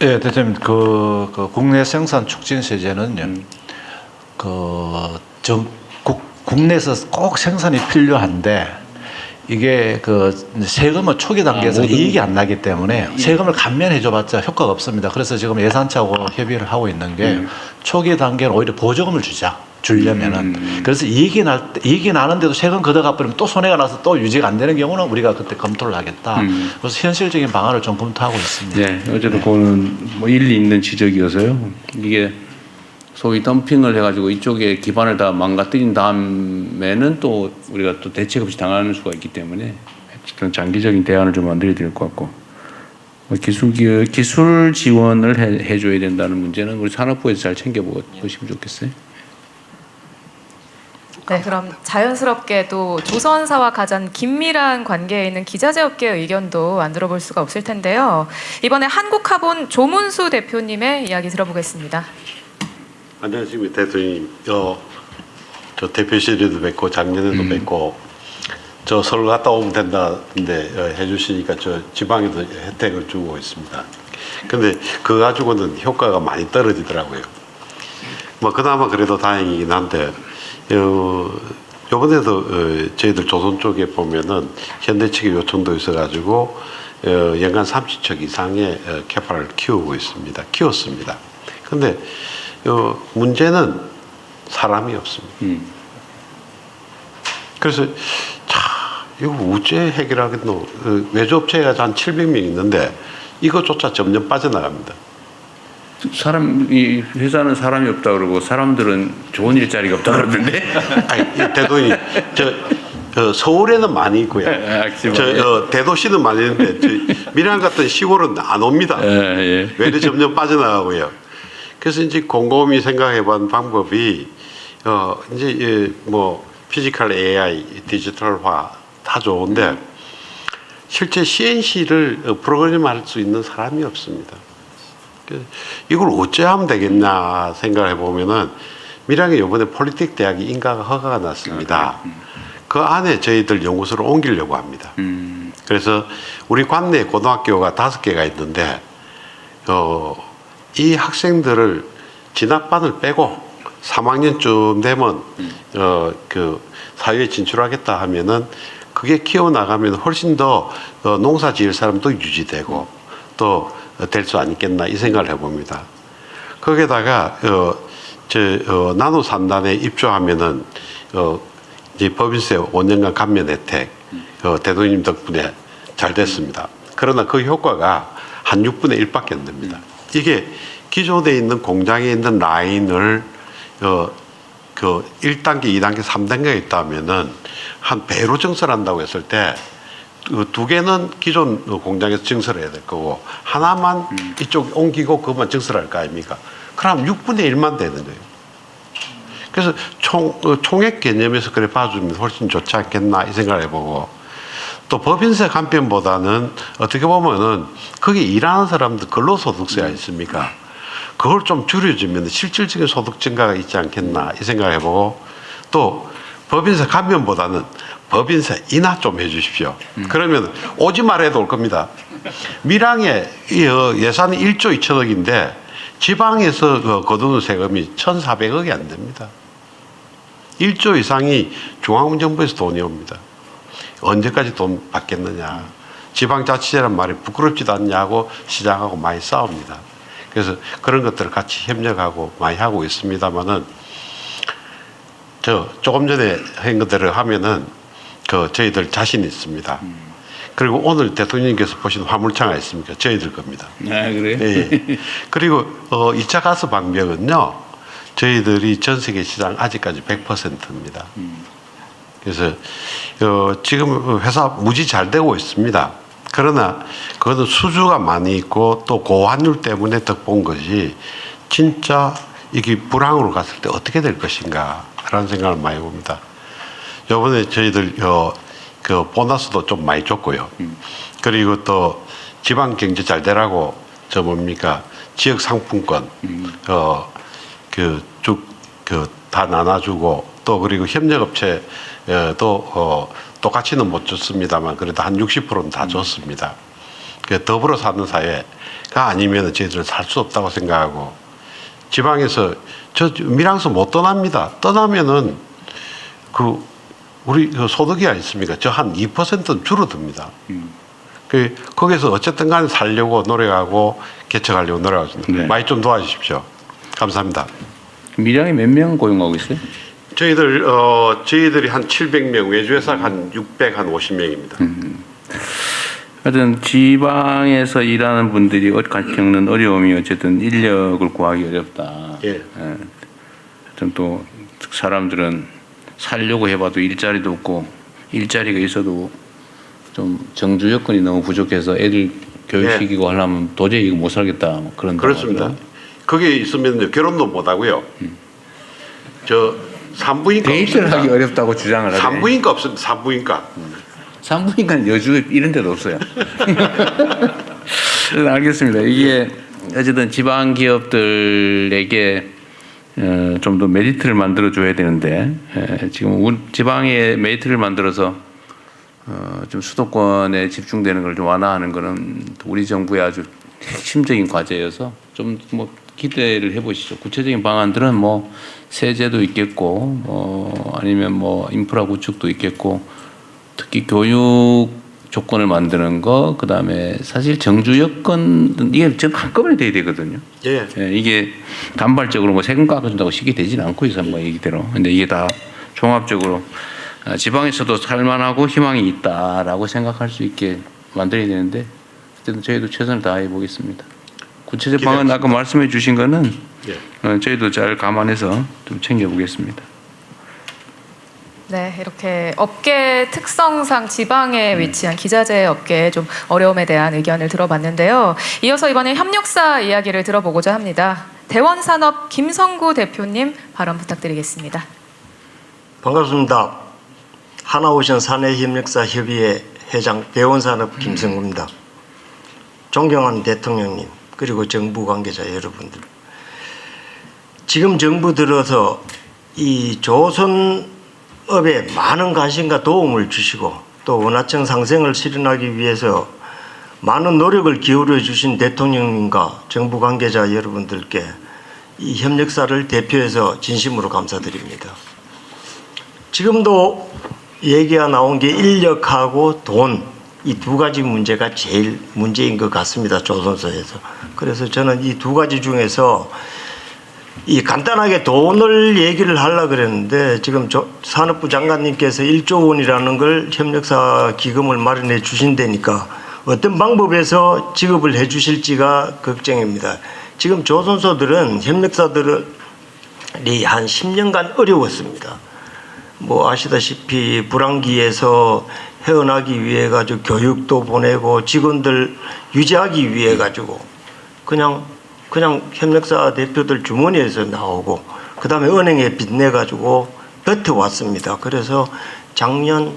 Speaker 6: 예, 대표님 그 국내 생산 촉진 세제는요. 국내에서 꼭 생산이 필요한데 이게 그 세금을 초기 단계에서 이익이 안 나기 때문에 세금을 감면해줘봤자 효과가 없습니다. 그래서 지금 예산처하고 협의를 하고 있는 게 초기 단계는 오히려 보조금을 주려면은 그래서 이익이 나는데도 세금 걷어가버리면 또 손해가 나서 또 유지가 안 되는 경우는 우리가 그때 검토를 하겠다. 그래서 현실적인 방안을 좀 검토하고 있습니다.
Speaker 2: 네, 어쨌든 그거는 뭐 일리 있는 지적이어서요. 이게 소위 덤핑을 해가지고 이쪽에 기반을 다 망가뜨린 다음에는 또 우리가 또 대책 없이 당하는 수가 있기 때문에 어쨌든 장기적인 대안을 좀 만들어야 될 것 같고 기술 지원을 해줘야 된다는 문제는 우리 산업부에서 잘 챙겨보시면 좋겠어요.
Speaker 1: 네, 그럼 자연스럽게 또 조선사와 가장 긴밀한 관계에 있는 기자재 업계의 의견도 안 들어볼 수가 없을 텐데요. 이번에 한국화본 조문수 대표님의 이야기 들어보겠습니다.
Speaker 9: 안녕하십니까 대통령님. 저 대표실에도 뵙고 작년에도 뵙고 저 서울 갔다 오면 된다는데 해주시니까 저 지방에도 혜택을 주고 있습니다. 근데 그거 가지고는 효과가 많이 떨어지더라고요. 뭐 그나마 그래도 다행이긴 한데 요번에도 저희들 조선 쪽에 보면은 현대 측의 요청도 있어가지고 연간 30척 이상의 캐파를 키웠습니다. 근데 문제는 사람이 없습니다. 그래서 이거 어째 해결하겠노? 외주업체가 한 700명 있는데 이것조차 점점 빠져나갑니다.
Speaker 2: 이 회사는 사람이 없다 그러고 사람들은 좋은 일자리가 없다 그러던데.
Speaker 9: 아니, 대도님, 서울에는 많이 있고요. 대도시는 많이 있는데 밀양 같은 시골은 안 옵니다. 외래 점점 빠져나가고요. 그래서 이제 곰곰이 생각해본 방법이 이제 뭐 피지컬 AI, 디지털화 다 좋은데 실제 CNC를 프로그램할 수 있는 사람이 없습니다. 이걸 어째 하면 되겠냐 생각해 보면은 밀양에 이번에 폴리텍 대학이 인가가 허가가 났습니다. 그 안에 저희들 연구소를 옮기려고 합니다. 그래서 우리 관내에 고등학교가 5개가 있는데 이 학생들을 진학반을 빼고 3학년쯤 되면 그 사회에 진출하겠다 하면은 그게 키워나가면 훨씬 더 농사 지을 사람도 유지되고 또 될 수 아니겠나 이 생각을 해봅니다. 거기에다가 나노 3단에 입주하면은 이제 법인세 5년간 감면 혜택 대통령님 덕분에 잘 됐습니다. 그러나 그 효과가 한 6분의 1밖에 안 됩니다. 이게 기존에 있는 공장에 있는 라인을 그 1단계, 2단계, 3단계가 있다면은 한 배로 증설한다고 했을 때 2개는 기존 공장에서 증설해야 될 거고 하나만 이쪽 옮기고 그것만 증설할 거 아닙니까? 그럼 6분의 1만 되는 거예요. 그래서 총액 개념에서 그래 봐주면 훨씬 좋지 않겠나 이 생각을 해보고, 또 법인세 감편보다는 어떻게 보면은 거기 일하는 사람들 근로소득세가 있습니까? 그걸 좀 줄여주면 실질적인 소득 증가가 있지 않겠나 이 생각을 해보고, 또 법인세 감면보다는 법인세 인하 좀 해주십시오. 그러면 오지 말아도 올 겁니다. 밀양에 예산이 1조 2천억인데 지방에서 거두는 세금이 1,400억이 안 됩니다. 1조 이상이 중앙정부에서 돈이 옵니다. 언제까지 돈 받겠느냐. 지방자치제란 말이 부끄럽지도 않냐고 시장하고 많이 싸웁니다. 그래서 그런 것들을 같이 협력하고 많이 하고 있습니다만은, 조금 전에 한 것들을 하면은 저희들 자신 있습니다. 그리고 오늘 대통령님께서 보신 화물차가 있습니까? 저희들 겁니다.
Speaker 2: 아, 그래요?
Speaker 9: 예. 그리고 2차 가스 방벽은요, 저희들이 전 세계 시장 아직까지 100%입니다. 그래서 지금 회사 무지 잘 되고 있습니다. 그러나 그것은 수주가 많이 있고 또 고환율 때문에 덕본 것이, 진짜 이게 불황으로 갔을 때 어떻게 될 것인가 라는 생각을 많이 봅니다. 이번에 저희들 그 보너스도 좀 많이 줬고요. 그리고 또 지방 경제 잘 되라고 지역 상품권 다 나눠주고, 또 그리고 협력업체 또 똑같이는 못 줬습니다만 그래도 한 60%는 다 줬습니다. 더불어 사는 사회가 아니면 저희들은 살 수 없다고 생각하고, 지방에서 밀양서 못 떠납니다. 떠나면은 우리 소득이 아니습니까? 저 한 2%는 줄어듭니다. 거기서 어쨌든 간에 살려고 노력하고 개척하려고 노력하십니다.
Speaker 2: 네.
Speaker 9: 많이 좀 도와주십시오. 감사합니다.
Speaker 2: 밀양에 몇 명 고용하고 있어요?
Speaker 9: 저희들이 한 700명, 외주회사가 한 650명입니다.
Speaker 2: 하여튼 지방에서 일하는 분들이 겪는 어려움이 어쨌든 인력을 구하기 어렵다.
Speaker 9: 예.
Speaker 2: 하여튼 또 사람들은 살려고 해봐도 일자리도 없고, 일자리가 있어도 좀 정주 여건이 너무 부족해서 애들 교육시키고 하려면 도저히 이거 못 살겠다, 뭐 그런.
Speaker 9: 그렇습니다. 거기에 있으면 결혼도 못 하고요. 산부인과
Speaker 2: 데이트를
Speaker 9: 없습니다.
Speaker 2: 하기 어렵다고 주장을 하네.
Speaker 9: 산부인과 없습니다. 산부인과.
Speaker 2: 산부인과는 여주 이런 데도 없어요. 알겠습니다. 이게 어쨌든 지방 기업들에게 좀 더 메리트를 만들어 줘야 되는데, 지금 지방에 메리트를 만들어서 좀 수도권에 집중되는 걸 좀 완화하는 거는 우리 정부의 아주 핵심적인 과제여서 좀 뭐 기대를 해보시죠. 구체적인 방안들은 뭐 세제도 있겠고, 아니면 뭐 인프라 구축도 있겠고, 특히 교육 조건을 만드는 거, 그다음에 사실 정주 여건, 이게 전 한꺼번에 돼야 되거든요.
Speaker 9: 예.
Speaker 2: 이게 단발적으로 뭐 세금 깎아준다고 쉽게 되지는 않고 있어요, 뭐 얘기대로. 근데 이게 다 종합적으로 지방에서도 살만하고 희망이 있다라고 생각할 수 있게 만들어야 되는데, 어쨌든 저희도 최선을 다해 보겠습니다. 구체적 방안 아까 말씀해 주신 거는 저희도 잘 감안해서 좀 챙겨보겠습니다.
Speaker 1: 네, 이렇게 업계 특성상 지방에 위치한 기자재 업계의 좀 어려움에 대한 의견을 들어봤는데요. 이어서 이번에 협력사 이야기를 들어보고자 합니다. 대원산업 김성구 대표님 발언 부탁드리겠습니다.
Speaker 10: 반갑습니다. 하나오션 사내협력사협의회 회장 대원산업 김성구입니다. 존경하는 대통령님, 그리고 정부 관계자 여러분들, 지금 정부 들어서 이 조선업에 많은 관심과 도움을 주시고 또 원화청 상생을 실현하기 위해서 많은 노력을 기울여 주신 대통령님과 정부 관계자 여러분들께 이 협력사를 대표해서 진심으로 감사드립니다. 지금도 얘기가 나온 게 인력하고 돈, 이 두 가지 문제가 제일 문제인 것 같습니다. 조선소에서. 그래서 저는 이 두 가지 중에서 이 간단하게 돈을 얘기를 하려고 그랬는데, 지금 산업부 장관님께서 1조 원이라는 걸 협력사 기금을 마련해 주신다니까 어떤 방법에서 지급을 해 주실지가 걱정입니다. 지금 조선소들은 협력사들이 한 10년간 어려웠습니다. 뭐 아시다시피 불황기에서 헤어나기 위해 가지고 교육도 보내고 직원들 유지하기 위해 가지고 그냥 그냥 협력사 대표들 주머니에서 나오고 그다음에 은행에 빚내 가지고 버텨왔습니다. 그래서 저작년에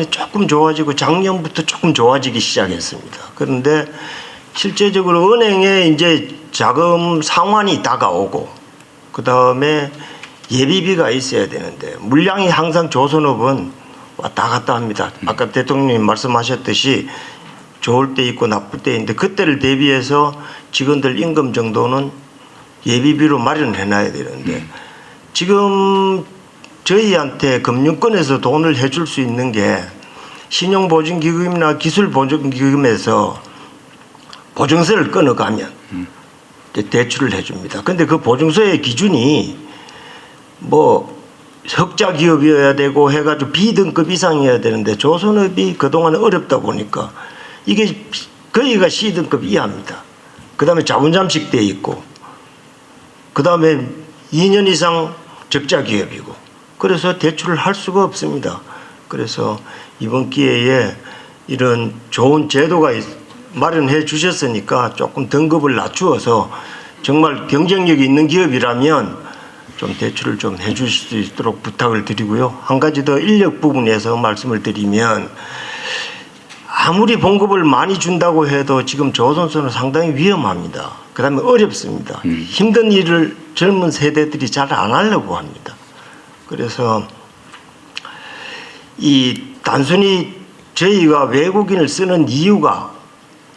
Speaker 10: 조금 좋아지고 작년부터 조금 좋아지기 시작했습니다. 그런데 실제적으로 은행에 이제 자금 상환이 다가오고 그다음에 예비비가 있어야 되는데 물량이 항상 조선업은 왔다 갔다 합니다. 아까 대통령님 말씀하셨듯이 좋을 때 있고 나쁠 때 있는데 그때를 대비해서 직원들 임금 정도는 예비비로 마련해 놔야 되는데 지금 저희한테 금융권에서 돈을 해줄 수 있는 게 신용보증기금이나 기술보증기금에서 보증서를 끊어가면 대출을 해줍니다. 근데 그 보증서의 기준이 뭐 흑자 기업이어야 되고 해가지고 B등급 이상이어야 되는데 조선업이 그동안 어렵다 보니까 이게 거기가 C등급 이하입니다. 그 다음에 자본 잠식돼 있고 그 다음에 2년 이상 적자 기업이고 그래서 대출을 할 수가 없습니다. 그래서 이번 기회에 이런 좋은 제도가 마련해 주셨으니까 조금 등급을 낮추어서 정말 경쟁력이 있는 기업이라면 좀 대출을 좀 해주실 수 있도록 부탁을 드리고요. 한 가지 더 인력 부분에서 말씀을 드리면 아무리 봉급을 많이 준다고 해도 지금 조선소는 상당히 위험합니다. 그 다음에 어렵습니다. 힘든 일을 젊은 세대들이 잘 안 하려고 합니다. 그래서 이 단순히 저희가 외국인을 쓰는 이유가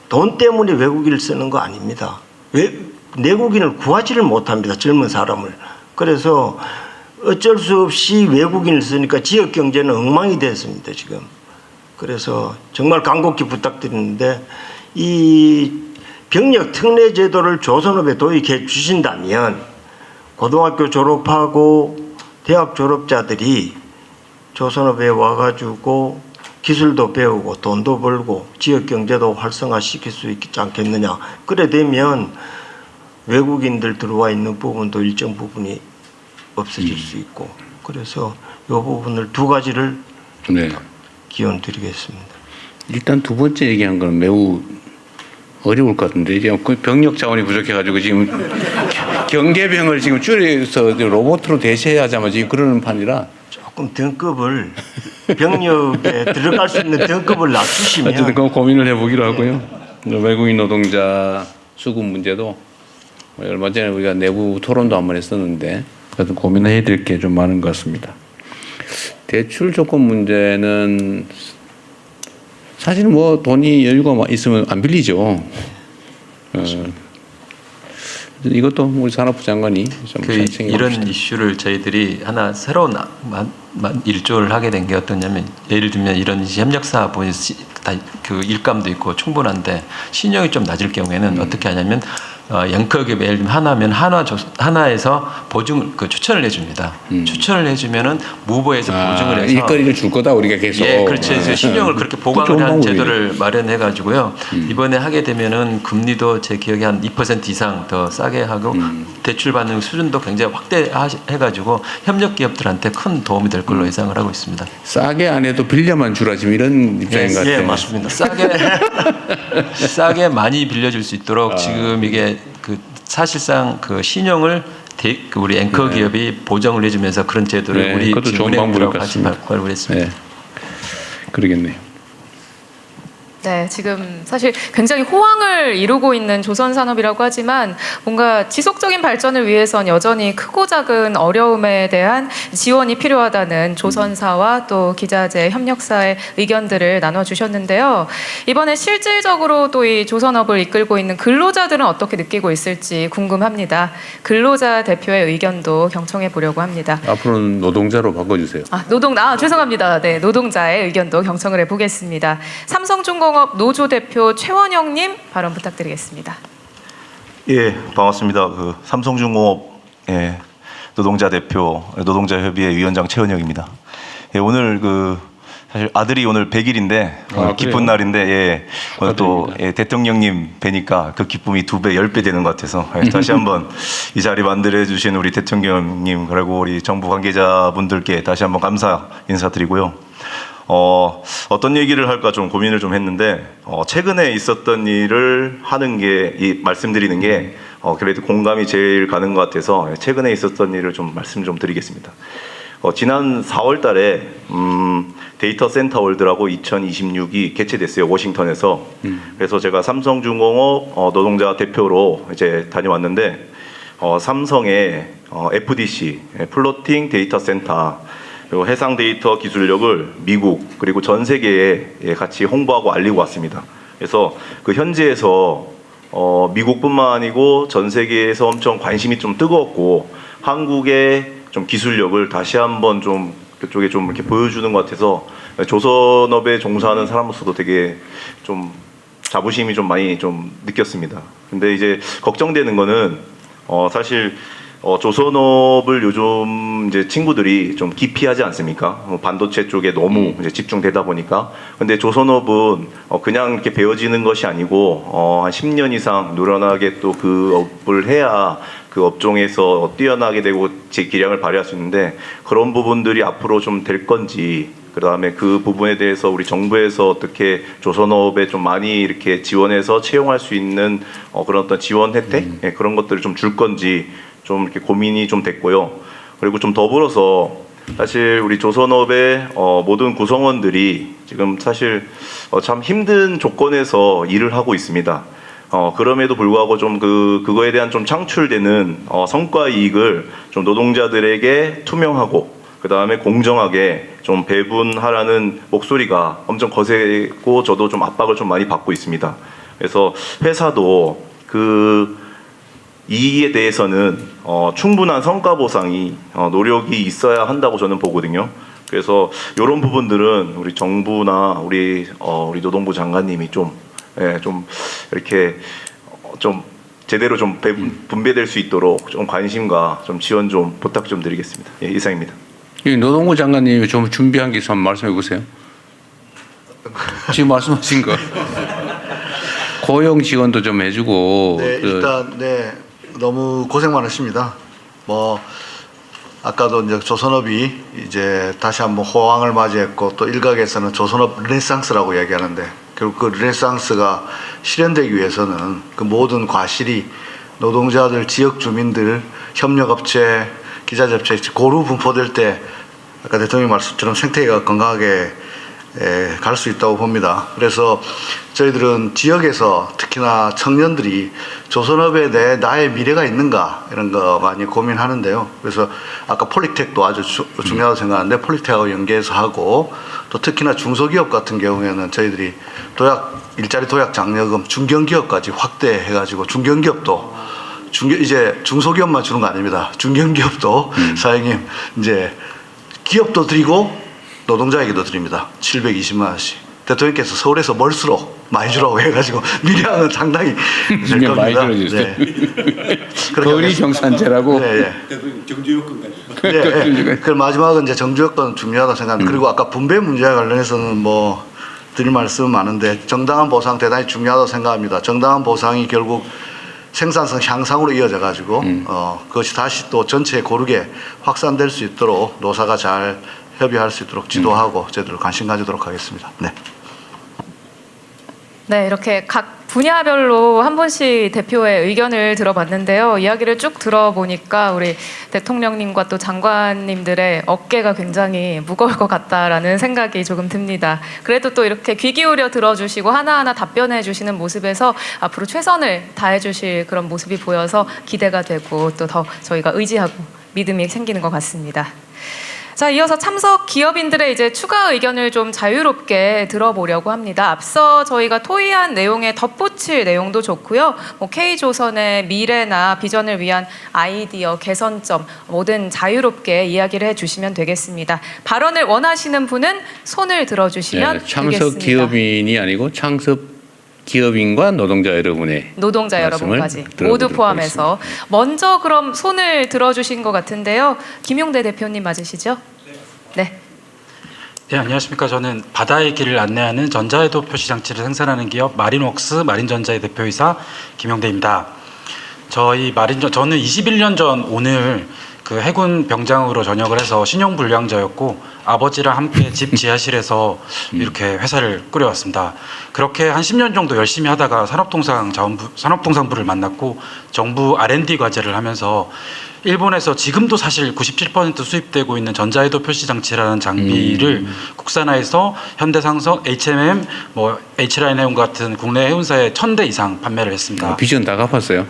Speaker 10: 돈 때문에 외국인을 쓰는 거 아닙니다. 내국인을 구하지를 못합니다. 젊은 사람을. 그래서 어쩔 수 없이 외국인을 쓰니까 지역 경제는 엉망이 됐습니다. 지금. 그래서 정말 간곡히 부탁드리는데 이 병력 특례 제도를 조선업에 도입해 주신다면 고등학교 졸업하고 대학 졸업자들이 조선업에 와가지고 기술도 배우고 돈도 벌고 지역 경제도 활성화시킬 수 있지 않겠느냐. 그래 되면 외국인들 들어와 있는 부분도 일정 부분이 없어질 수 있고 그래서 이 부분을 두 가지를
Speaker 2: 네.
Speaker 10: 기원 드리겠습니다.
Speaker 2: 일단 두 번째 얘기한 건 매우 어려울 것 같은데 이제 그 병력 자원이 부족해가지고 지금 경계병을 지금 줄여서 로봇으로 대체하자마자 지금 그러는 판이라
Speaker 10: 조금 등급을 병력에 들어갈 수 있는 등급을 낮추시면
Speaker 2: 어쨌든 그 고민을 해보기로 하고요. 외국인 노동자 수급 문제도 얼마 전에 우리가 내부 토론도 한번 했었는데 그래도 고민해야 될 게 좀 많은 것 같습니다. 대출 조건 문제는 사실 뭐 돈이 여유가 있으면 안 빌리죠. 이것도 우리 산업부 장관이 좀 잘 챙겨봅시다.
Speaker 3: 이런 이슈를 저희들이 하나 새로운 일조를 하게 된 게 어떠냐면 예를 들면 이런 협력사 그 일감도 있고 충분한데 신용이 좀 낮을 경우에는 어떻게 하냐면 앵커기업 예를 들면 하나면 하나에서 보증 추천을 해줍니다. 추천을 해주면은 무보에서 보증을 해서
Speaker 2: 일거리를 줄 거다 우리가 계속.
Speaker 3: 예, 그렇죠. 그래서 신용을 그렇게 보강을 한 제도를 마련해가지고요. 이번에 하게 되면은 금리도 제 기억에 한 2% 이상 더 싸게 하고 대출 받는 수준도 굉장히 확대해가지고 협력 기업들한테 큰 도움이 될 걸로 예상을 하고 있습니다.
Speaker 2: 싸게 안 해도 빌려만 주라 지금 이런 입장인 것 같아요.
Speaker 10: 예, 맞습니다.
Speaker 3: 싸게 많이 빌려줄 수 있도록 지금 이게 그 사실상 그 신용을 우리 앵커 기업이 보정을 해주면서 그런 제도를 우리
Speaker 2: 그것도 좋은 방법일 것
Speaker 3: 같이
Speaker 2: 같습니다.
Speaker 3: 발표를 했습니다.
Speaker 2: 네. 그러겠네요.
Speaker 1: 네, 지금 사실 굉장히 호황을 이루고 있는 조선산업이라고 하지만 뭔가 지속적인 발전을 위해선 여전히 크고 작은 어려움에 대한 지원이 필요하다는 조선사와 또 기자재 협력사의 의견들을 나눠주셨는데요. 이번에 실질적으로 또 이 조선업을 이끌고 있는 근로자들은 어떻게 느끼고 있을지 궁금합니다. 근로자 대표의 의견도 경청해 보려고 합니다.
Speaker 2: 앞으로는 노동자로 바꿔주세요.
Speaker 1: 죄송합니다. 네, 노동자의 의견도 경청을 해보겠습니다. 삼성중공업 노조 대표 최원영님 발언 부탁드리겠습니다.
Speaker 11: 예, 반갑습니다. 그 삼성중공업 노동자 대표 노동자협의회 위원장 최원영입니다. 예, 오늘 사실 아들이 오늘 100일인데 기쁜 날인데 오늘 또 대통령님 뵈니까 그 기쁨이 2배, 10배 되는 것 같아서 다시 한번 이 자리 만들어 주신 우리 대통령님 그리고 우리 정부 관계자분들께 다시 한번 감사 인사드리고요. 어떤 얘기를 할까 좀 고민을 좀 했는데 최근에 있었던 일을 하는 게 말씀드리는 게 그래도 공감이 제일 가는 것 같아서 최근에 있었던 일을 좀 말씀 좀 드리겠습니다. 지난 4월 달에 데이터 센터 월드라고 2026이 개최됐어요. 워싱턴에서. 그래서 제가 삼성중공업 노동자 대표로 이제 다녀왔는데 삼성의 FDC 플로팅 데이터 센터 그리고 해상 데이터 기술력을 미국 그리고 전 세계에 같이 홍보하고 알리고 왔습니다. 그래서 그 현지에서 미국뿐만 아니고 전 세계에서 엄청 관심이 좀 뜨거웠고 한국의 좀 기술력을 다시 한번 좀 그쪽에 좀 이렇게 보여주는 것 같아서 조선업에 종사하는 사람으로서도 되게 좀 자부심이 좀 많이 좀 느꼈습니다. 근데 이제 걱정되는 거는 사실 조선업을 요즘 이제 친구들이 좀 기피하지 않습니까? 반도체 쪽에 너무 이제 집중되다 보니까. 근데 조선업은 그냥 이렇게 배워지는 것이 아니고 한 10년 이상 노련하게 또 그 업을 해야 그 업종에서 뛰어나게 되고 제 기량을 발휘할 수 있는데 그런 부분들이 앞으로 좀 될 건지 그다음에 그 부분에 대해서 우리 정부에서 어떻게 조선업에 좀 많이 이렇게 지원해서 채용할 수 있는 그런 어떤 지원 혜택 그런 것들을 좀 줄 건지 좀 이렇게 고민이 좀 됐고요. 그리고 좀 더불어서 사실 우리 조선업의 모든 구성원들이 지금 사실 참 힘든 조건에서 일을 하고 있습니다. 그럼에도 불구하고 좀 그거에 대한 좀 창출되는 성과 이익을 좀 노동자들에게 투명하고 그 다음에 공정하게 좀 배분하라는 목소리가 엄청 거세고 저도 좀 압박을 좀 많이 받고 있습니다. 그래서 회사도 그 이에 대해서는 충분한 성과 보상이 노력이 있어야 한다고 저는 보거든요. 그래서 이런 부분들은 우리 정부나 우리 노동부 장관님이 좀 이렇게 좀 제대로 좀 분배될 수 있도록 좀 관심과 좀 지원 좀 부탁 좀 드리겠습니다. 예, 이상입니다.
Speaker 2: 노동부 장관님이 좀 준비한 게 있으면 말씀해 보세요. 지금 말씀하신 거 고용 지원도 좀 해주고.
Speaker 12: 네, 일단 너무 고생 많으십니다. 아까도 이제 조선업이 이제 다시 한번 호황을 맞이했고 또 일각에서는 조선업 르네상스라고 얘기하는데 결국 그 르네상스가 실현되기 위해서는 그 모든 과실이 노동자들, 지역 주민들, 협력업체, 기자재업체 고루 분포될 때 아까 대통령 말씀처럼 생태계가 건강하게 갈 수 있다고 봅니다. 그래서 저희들은 지역에서 특히나 청년들이 조선업에 나의 미래가 있는가 이런 거 많이 고민하는데요. 그래서 아까 폴리텍도 아주 중요하다고 생각하는데 폴리텍하고 연계해서 하고 또 특히나 중소기업 같은 경우에는 저희들이 일자리 도약 장려금 중견기업까지 확대해가지고 중견기업도 이제 중소기업만 주는 거 아닙니다. 중견기업도 사장님 이제 기업도 드리고 노동자에게도 드립니다. 720만 원씩. 대통령께서 서울에서 멀수록 많이 주라고 해가지고 밀양은 상당히 될 겁니다.
Speaker 2: 많이 들어주세요. 거리 경산제라고.
Speaker 12: 경주요건. 그 마지막은 이제 정주요건 중요하다 생각합니다. 그리고 아까 분배 문제와 관련해서는 드릴 말씀은 많은데 정당한 보상 대단히 중요하다고 생각합니다. 정당한 보상이 결국 생산성 향상으로 이어져 가지고 그것이 다시 또 전체에 고르게 확산될 수 있도록 노사가 잘 협의할 수 있도록 지도하고 저희들 관심 가지도록 하겠습니다.
Speaker 1: 네, 이렇게 각 분야별로 한 분씩 대표의 의견을 들어봤는데요. 이야기를 쭉 들어보니까 우리 대통령님과 또 장관님들의 어깨가 굉장히 무거울 것 같다라는 생각이 조금 듭니다. 그래도 또 이렇게 귀 기울여 들어주시고 하나하나 답변해 주시는 모습에서 앞으로 최선을 다해 주실 그런 모습이 보여서 기대가 되고 또 더 저희가 의지하고 믿음이 생기는 것 같습니다. 자, 이어서 참석 기업인들의 이제 추가 의견을 좀 자유롭게 들어보려고 합니다. 앞서 저희가 토의한 내용에 덧붙일 내용도 좋고요. K조선의 미래나 비전을 위한 아이디어, 개선점 뭐든 자유롭게 이야기를 해주시면 되겠습니다. 발언을 원하시는 분은 손을 들어주시면
Speaker 2: 참석
Speaker 1: 되겠습니다.
Speaker 2: 기업인이 아니고 참석 기업인과 노동자 여러분까지 모두 포함해서
Speaker 1: 하겠습니다. 먼저 그럼 손을 들어주신 것 같은데요. 김용대 대표님 맞으시죠? 네.
Speaker 13: 네, 안녕하십니까. 저는 바다의 길을 안내하는 전자해도 표시장치를 생산하는 기업 마린웍스 마린전자의 대표이사 김용대입니다. 저는 21년 전 오늘 그 해군 병장으로 전역을 해서 신용불량자였고 아버지랑 함께 집 지하실에서 이렇게 회사를 꾸려왔습니다. 그렇게 한 10년 정도 열심히 하다가 산업통상부를 만났고 정부 R&D 과제를 하면서 일본에서 지금도 사실 97% 수입되고 있는 전자해도 표시 장치라는 장비를 국산화해서 현대상성, HMM, 뭐 H라인 해운 같은 국내 해운사에 1000대 이상 판매를 했습니다.
Speaker 2: 빚은 다 갚았어요?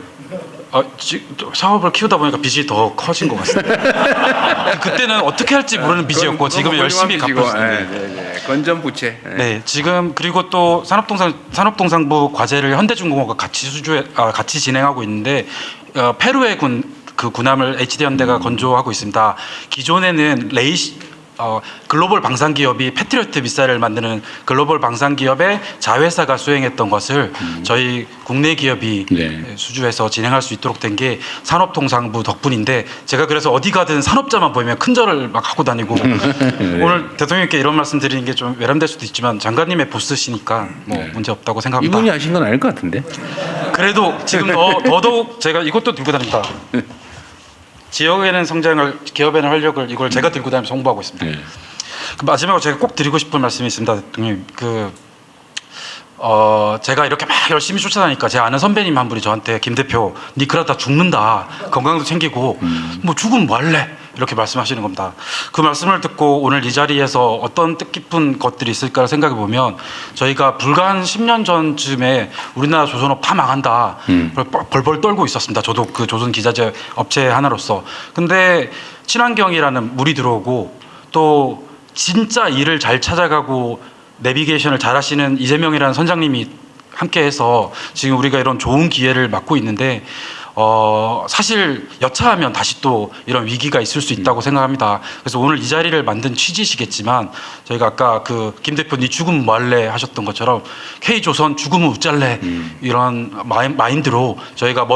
Speaker 13: 사업을 키우다 보니까 빚이 더 커진 것 같습니다. 그때는 어떻게 할지 모르는 빚이었고 지금은 열심히 갚고 있습니다.
Speaker 2: 건전부채.
Speaker 13: 네, 지금 그리고 또 산업통상부 과제를 현대중공업과 같이 진행하고 있는데 페루의 그 군함을 HD현대가 건조하고 있습니다. 기존에는 글로벌 방산 기업이 패트리어트 미사일을 만드는 글로벌 방산 기업의 자회사가 수행했던 것을 저희 국내 기업이 수주해서 진행할 수 있도록 된 게 산업통상부 덕분인데 제가 그래서 어디 가든 산업자만 보이면 큰절을 막 하고 다니고 오늘 대통령님께 이런 말씀 드리는 게 좀 외람될 수도 있지만 장관님의 보스시니까 뭐 문제 없다고 생각합니다.
Speaker 2: 이분이 하신 건 아닐 것 같은데.
Speaker 13: 그래도 지금 더더욱 제가 이것도 들고 다닙니다. 지역에는 성장을, 기업에는 활력을, 이걸 제가 들고 다니면서 홍보하고 있습니다. 그 마지막으로 제가 꼭 드리고 싶은 말씀이 있습니다, 대통령. 제가 이렇게 막 열심히 쫓아다니니까 제 아는 선배님 한 분이 저한테 김 대표, 니 그러다 죽는다. 건강도 챙기고 뭐 죽으면 뭐 할래? 이렇게 말씀하시는 겁니다. 그 말씀을 듣고 오늘 이 자리에서 어떤 뜻깊은 것들이 있을까 생각해 보면 저희가 불과 한 10년 전쯤에 우리나라 조선업 다 망한다. 벌벌 떨고 있었습니다. 저도 그 조선 기자재 업체 하나로서. 근데 친환경이라는 물이 들어오고 또 진짜 일을 잘 찾아가고 내비게이션을 잘 하시는 이재명이라는 선장님이 함께해서 지금 우리가 이런 좋은 기회를 맞고 있는데 사실 여차하면 다시 또 이런 위기가 있을 수 있다고 생각합니다. 그래서 오늘 이 자리를 만든 취지시겠지만 저희가 아까 그 김 대표 니 죽으면 뭐 할래 하셨던 것처럼 K조선 죽으면 우짤래 이런 마인드로 저희가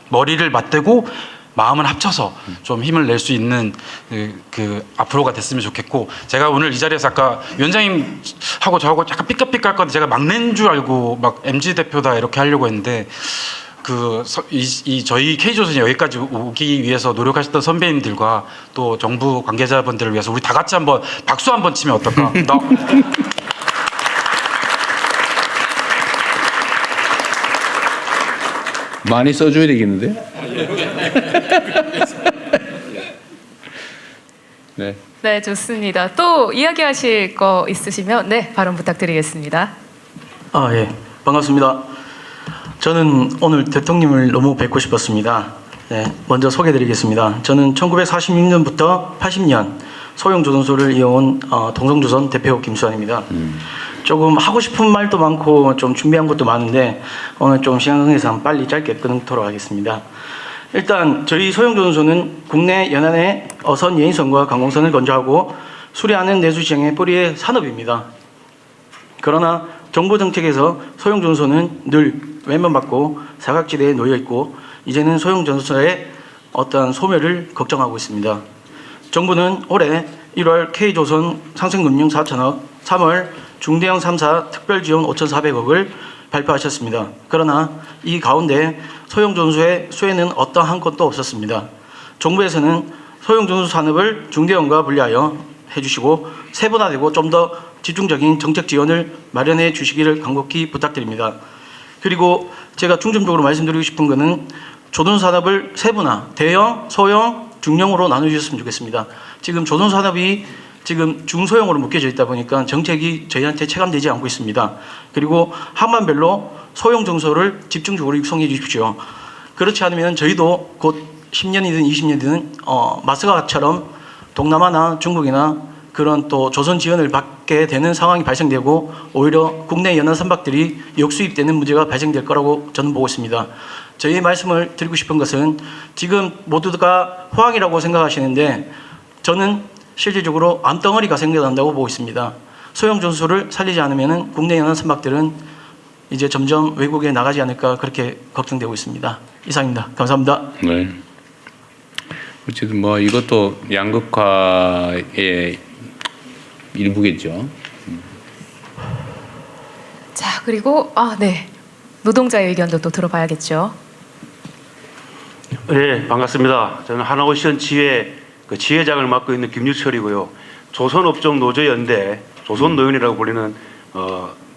Speaker 13: 머리를 맞대고 마음을 합쳐서 좀 힘을 낼 수 있는 그 앞으로가 됐으면 좋겠고 제가 오늘 이 자리에서 아까 위원장님하고 저하고 약간 삐까삐까 할 건데 제가 막내인 줄 알고 막 MG 대표다 이렇게 하려고 했는데 저희 K조선이 여기까지 오기 위해서 노력하셨던 선배님들과 또 정부 관계자분들을 위해서 우리 다 같이 한번 박수 한번 치면 어떨까?
Speaker 2: 많이 써줘야 되겠는데? 네.
Speaker 1: 네, 좋습니다. 또 이야기하실 거 있으시면 발언 부탁드리겠습니다.
Speaker 14: 예, 반갑습니다. 저는 오늘 대통령님을 너무 뵙고 싶었습니다. 네, 먼저 소개드리겠습니다. 저는 1946년부터 80년 소형조선소를 이어온 동성조선 대표 김수환입니다. 조금 하고 싶은 말도 많고 좀 준비한 것도 많은데 오늘 좀 시간 관계상 빨리 짧게 끊도록 하겠습니다. 일단 저희 소형조선소는 국내 연안의 어선 예인선과 관공선을 건조하고 수리하는 내수시장의 뿌리의 산업입니다. 그러나 정부 정책에서 소형조선소는 늘 외면받고 사각지대에 놓여있고 이제는 소형조선소의 어떠한 소멸을 걱정하고 있습니다. 정부는 올해 1월 K조선 상생금융 4천억, 3월 중대형 3사 특별지원 5,400억을 발표하셨습니다. 그러나 이 가운데 소형조선소의 수혜는 어떠한 것도 없었습니다. 정부에서는 소형조선소 산업을 중대형과 분리하여 해주시고 세분화되고 좀 더 집중적인 정책 지원을 마련해 주시기를 간곡히 부탁드립니다. 그리고 제가 중점적으로 말씀드리고 싶은 것은 조선산업을 세분화, 대형, 소형, 중형으로 나눠주셨으면 좋겠습니다. 지금 조선산업이 지금 중소형으로 묶여져 있다 보니까 정책이 저희한테 체감되지 않고 있습니다. 그리고 항만별로 소형 정소를 집중적으로 육성해 주십시오. 그렇지 않으면 저희도 곧 10년이든 20년이든 마스가처럼 동남아나 중국이나 그런 또 조선 지원을 받게 되는 상황이 발생되고 오히려 국내 연안 선박들이 역수입되는 문제가 발생될 거라고 저는 보고 있습니다. 저희 말씀을 드리고 싶은 것은 지금 모두가 호황이라고 생각하시는데 저는 실질적으로 암덩어리가 생겨난다고 보고 있습니다. 소형 전소를 살리지 않으면 국내 연안 선박들은 이제 점점 외국에 나가지 않을까 그렇게 걱정되고 있습니다. 이상입니다. 감사합니다.
Speaker 2: 네. 어쨌든 뭐 이것도 양극화의 일부겠죠.
Speaker 1: 자, 그리고 노동자의 의견도 또 들어봐야겠죠.
Speaker 15: 네, 반갑습니다. 저는 하나오션 지회 지회장을 맡고 있는 김유철이고요. 조선업종 노조연대 조선노연이라고 불리는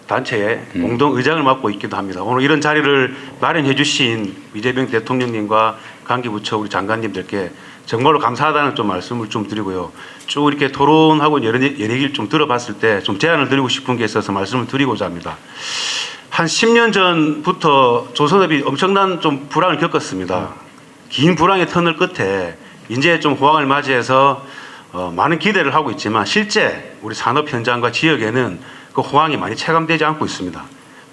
Speaker 15: 단체의 공동의장을 맡고 있기도 합니다. 오늘 이런 자리를 마련해 주신 이재명 대통령님과 관계부처 우리 장관님들께 정말로 감사하다는 좀 말씀을 좀 드리고요. 쭉 이렇게 토론하고 여러 얘기를 좀 들어봤을 때 좀 제안을 드리고 싶은 게 있어서 말씀을 드리고자 합니다. 한 10년 전부터 조선업이 엄청난 좀 불황을 겪었습니다. 긴 불황의 터널 끝에 이제 좀 호황을 맞이해서 많은 기대를 하고 있지만 실제 우리 산업 현장과 지역에는 그 호황이 많이 체감되지 않고 있습니다.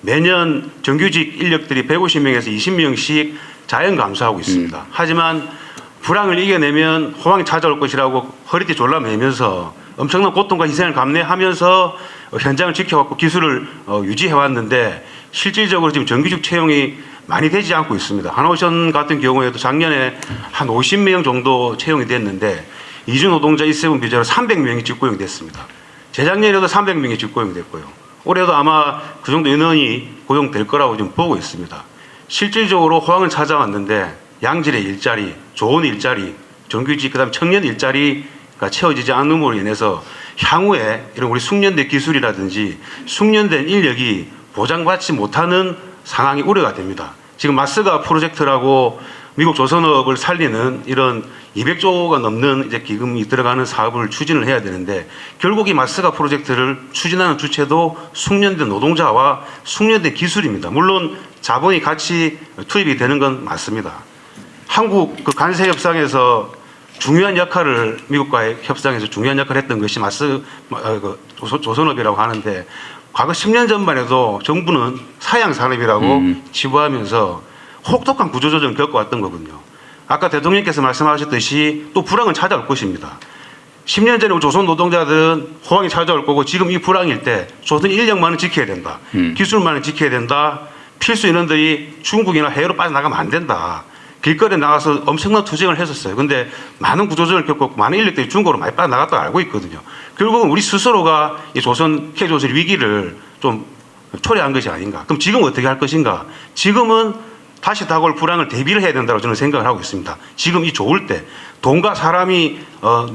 Speaker 15: 매년 정규직 인력들이 150명에서 20명씩 자연 감소하고 있습니다. 하지만 불황을 이겨내면 호황이 찾아올 것이라고 허리띠 졸라매면서 엄청난 고통과 희생을 감내하면서 현장을 지켜왔고 기술을 유지해왔는데 실질적으로 지금 정규직 채용이 많이 되지 않고 있습니다. 하나오션 같은 경우에도 작년에 한 50명 정도 채용이 됐는데 이주 노동자 1세분 비자로 300명이 직고용이 됐습니다. 재작년에도 300명이 직고용이 됐고요. 올해도 아마 그 정도 인원이 고용될 거라고 지금 보고 있습니다. 실질적으로 호황을 찾아왔는데 양질의 일자리, 좋은 일자리, 정규직, 그다음에 청년 일자리가 채워지지 않음으로 인해서 향후에 이런 우리 숙련된 기술이라든지 숙련된 인력이 보장받지 못하는 상황이 우려가 됩니다. 지금 마스가 프로젝트라고 미국 조선업을 살리는 이런 200조가 넘는 이제 기금이 들어가는 사업을 추진을 해야 되는데 결국 이 마스가 프로젝트를 추진하는 주체도 숙련된 노동자와 숙련된 기술입니다. 물론 자본이 같이 투입이 되는 건 맞습니다. 한국 그 관세 협상에서 중요한 역할을 미국과의 협상에서 중요한 역할을 했던 것이 조선업이라고 하는데 과거 10년 전만 해도 정부는 사양 산업이라고 치부하면서 혹독한 구조조정을 겪어왔던 거군요. 아까 대통령께서 말씀하셨듯이 또 불황은 찾아올 것입니다. 10년 전에 조선 노동자들은 호황이 찾아올 거고 지금 이 불황일 때 조선 인력만은 지켜야 된다. 기술만은 지켜야 된다. 필수 인원들이 중국이나 해외로 빠져나가면 안 된다. 길거리에 나가서 엄청난 투쟁을 했었어요. 근데 많은 구조조정을 겪었고 많은 인력들이 중국으로 많이 빠져나갔다고 알고 있거든요. 결국은 우리 스스로가 이 K조선 위기를 좀 초래한 것이 아닌가. 그럼 지금 어떻게 할 것인가. 지금은 다시 다가올 불황을 대비를 해야 된다고 저는 생각을 하고 있습니다. 지금 이 좋을 때 돈과 사람이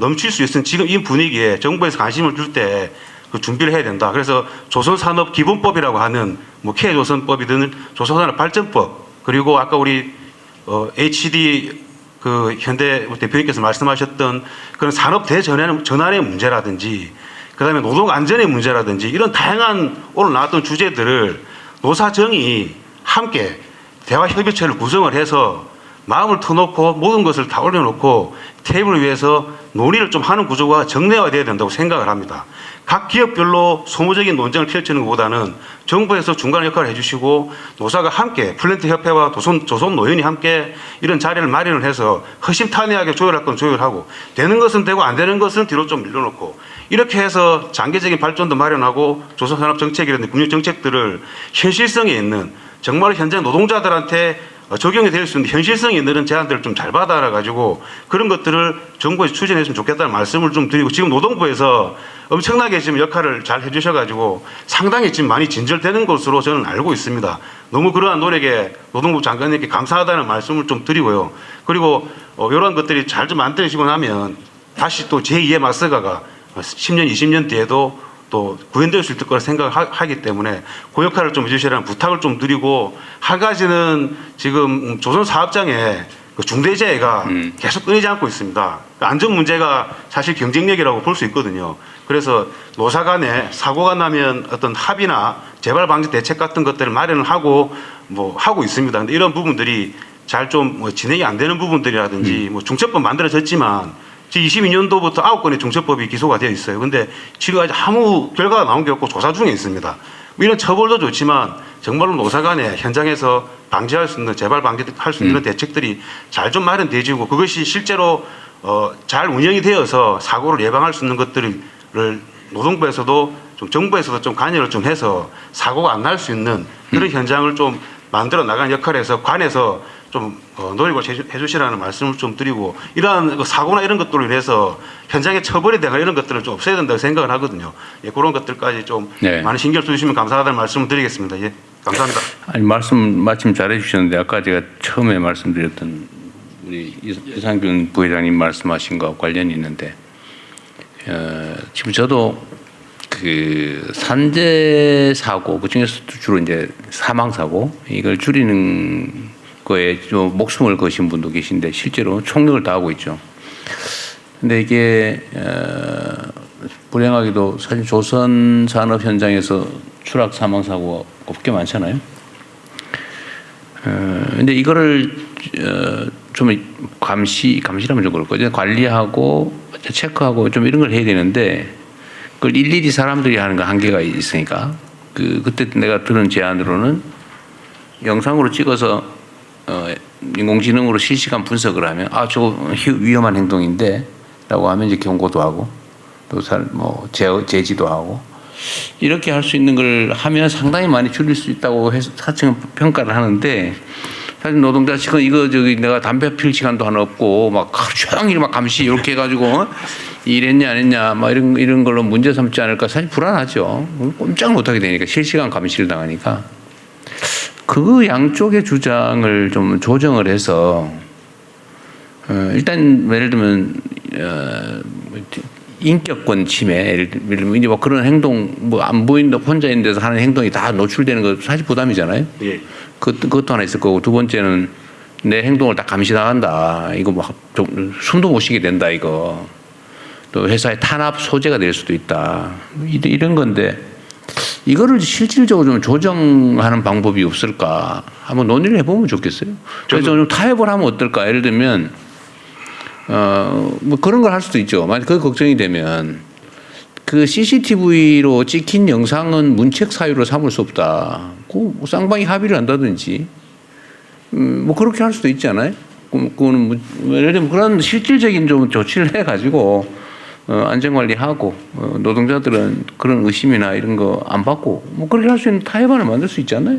Speaker 15: 넘칠 수 있는 지금 이 분위기에 정부에서 관심을 줄 때 그 준비를 해야 된다. 그래서 조선산업기본법이라고 하는 뭐 K조선법이든 조선산업발전법 그리고 아까 우리 HD 그 현대 대표님께서 말씀하셨던 그런 산업 대전환의 문제라든지 그다음에 노동 안전의 문제라든지 이런 다양한 오늘 나왔던 주제들을 노사정이 함께 대화 협의체를 구성을 해서 마음을 터놓고 모든 것을 다 올려놓고 테이블 위에서 논의를 좀 하는 구조가 정례화되어야 된다고 생각을 합니다. 각 기업별로 소모적인 논쟁을 펼치는 것보다는 정부에서 중간 역할을 해주시고 노사가 함께 플랜트 협회와 조선 노연이 함께 이런 자리를 마련을 해서 허심탄회하게 조율할 건 조율하고 되는 것은 되고 안 되는 것은 뒤로 좀 밀려놓고 이렇게 해서 장기적인 발전도 마련하고 조선산업 정책이라든지 금융 정책들을 현실성에 있는 정말 현재 노동자들한테 적용이 될 수 있는 현실성이 있는 제안들을 좀 잘 받아가지고 그런 것들을 정부에서 추진했으면 좋겠다는 말씀을 좀 드리고 지금 노동부에서 엄청나게 지금 역할을 잘 해주셔가지고 상당히 지금 많이 진절되는 것으로 저는 알고 있습니다. 너무 그러한 노력에 노동부 장관님께 감사하다는 말씀을 좀 드리고요. 그리고 이런 것들이 잘 좀 만들어지고 나면 다시 또 제2의 마스가가 10년, 20년 뒤에도 또 구현될 수 있을 거라 생각하기 때문에 그 역할을 좀 해주시라는 부탁을 좀 드리고 한 가지는 지금 조선사업장에 그 중대재해가 계속 끊이지 않고 있습니다. 안전 문제가 사실 경쟁력이라고 볼 수 있거든요. 그래서 노사 간에 사고가 나면 어떤 합의나 재발 방지 대책 같은 것들을 마련을 하고 하고 있습니다. 근데 이런 부분들이 잘 좀 진행이 안 되는 부분들이라든지 중첩법 만들어졌지만 22년도부터 9건의 중첩법이 기소가 되어 있어요. 근데 지금까지 아무 결과가 나온 게 없고 조사 중에 있습니다. 이런 처벌도 좋지만 정말로 노사 간에 현장에서 방지할 수 있는 재발 방지할 수 있는 대책들이 잘 좀 마련되어지고 그것이 실제로 잘 운영이 되어서 사고를 예방할 수 있는 것들을 노동부에서도 좀 정부에서도 좀 관여를 좀 해서 사고가 안 날 수 있는 그런 현장을 좀 만들어 나가는 역할에서 관해서 좀 노력을 해주시라는 말씀을 좀 드리고 이러한 사고나 이런 것들로 인해서 현장에 처벌이 되거나 이런 것들을 좀 없애야 된다고 생각을 하거든요. 예, 그런 것들까지 좀 많은 신경을 써주시면 감사하다는 말씀을 드리겠습니다. 예, 감사합니다.
Speaker 2: 아니 말씀 마침 잘해 주셨는데 아까 제가 처음에 말씀드렸던 우리 이상균 부회장님 말씀하신 것 관련이 있는데 지금 저도 그 산재 사고 그 중에서도 주로 이제 사망 사고 이걸 줄이는 거에 좀 목숨을 거신 분도 계신데 실제로 총력을 다하고 있죠. 근데 이게 불행하게도 사실 조선 산업 현장에서 추락 사망 사고가 꽤 많잖아요. 근데 이거를 좀 감시라면 좀 그럴 거죠. 관리하고 체크하고 좀 이런 걸 해야 되는데 그걸 일일이 사람들이 하는 거 한계가 있으니까 그때 내가 들은 제안으로는 영상으로 찍어서 인공지능으로 실시간 분석을 하면 저거 위험한 행동인데라고 하면 이제 경고도 하고 또 뭐 제지도 하고 이렇게 할 수 있는 걸 하면 상당히 많이 줄일 수 있다고 해서 사측은 평가를 하는데 사실 노동자 측은 이거 내가 담배 필 시간도 하나 없고 막 하루 종일 막 감시 이렇게 해가지고 일했냐 안 했냐 막 이런 걸로 문제 삼지 않을까 사실 불안하죠. 꼼짝 못하게 되니까 실시간 감시를 당하니까 그 양쪽의 주장을 좀 조정을 해서 일단 예를 들면 인격권 침해, 예를 들면 이제 뭐 그런 행동 뭐 안 보인다 혼자 있는 데서 하는 행동이 다 노출되는 거 사실 부담이잖아요.
Speaker 12: 예.
Speaker 2: 그것도 하나 있을 거고 두 번째는 내 행동을 다 감시당한다. 이거 뭐 숨도 못 쉬게 된다 이거. 또 회사의 탄압 소재가 될 수도 있다. 이런 건데 이거를 실질적으로 좀 조정하는 방법이 없을까 한번 논의를 해보면 좋겠어요. 그래서 좀 타협을 하면 어떨까. 예를 들면 뭐 그런 걸 할 수도 있죠. 만약 그 걱정이 되면 그 CCTV로 찍힌 영상은 문책 사유로 삼을 수 없다. 그 쌍방이 합의를 한다든지 뭐 그렇게 할 수도 있지 않아요? 그거는 뭐 예를 들면 그런 실질적인 좀 조치를 해가지고 안전관리하고 노동자들은 그런 의심이나 이런 거 안 받고 뭐 그렇게 할 수 있는 타협안을 만들 수 있지 않나요?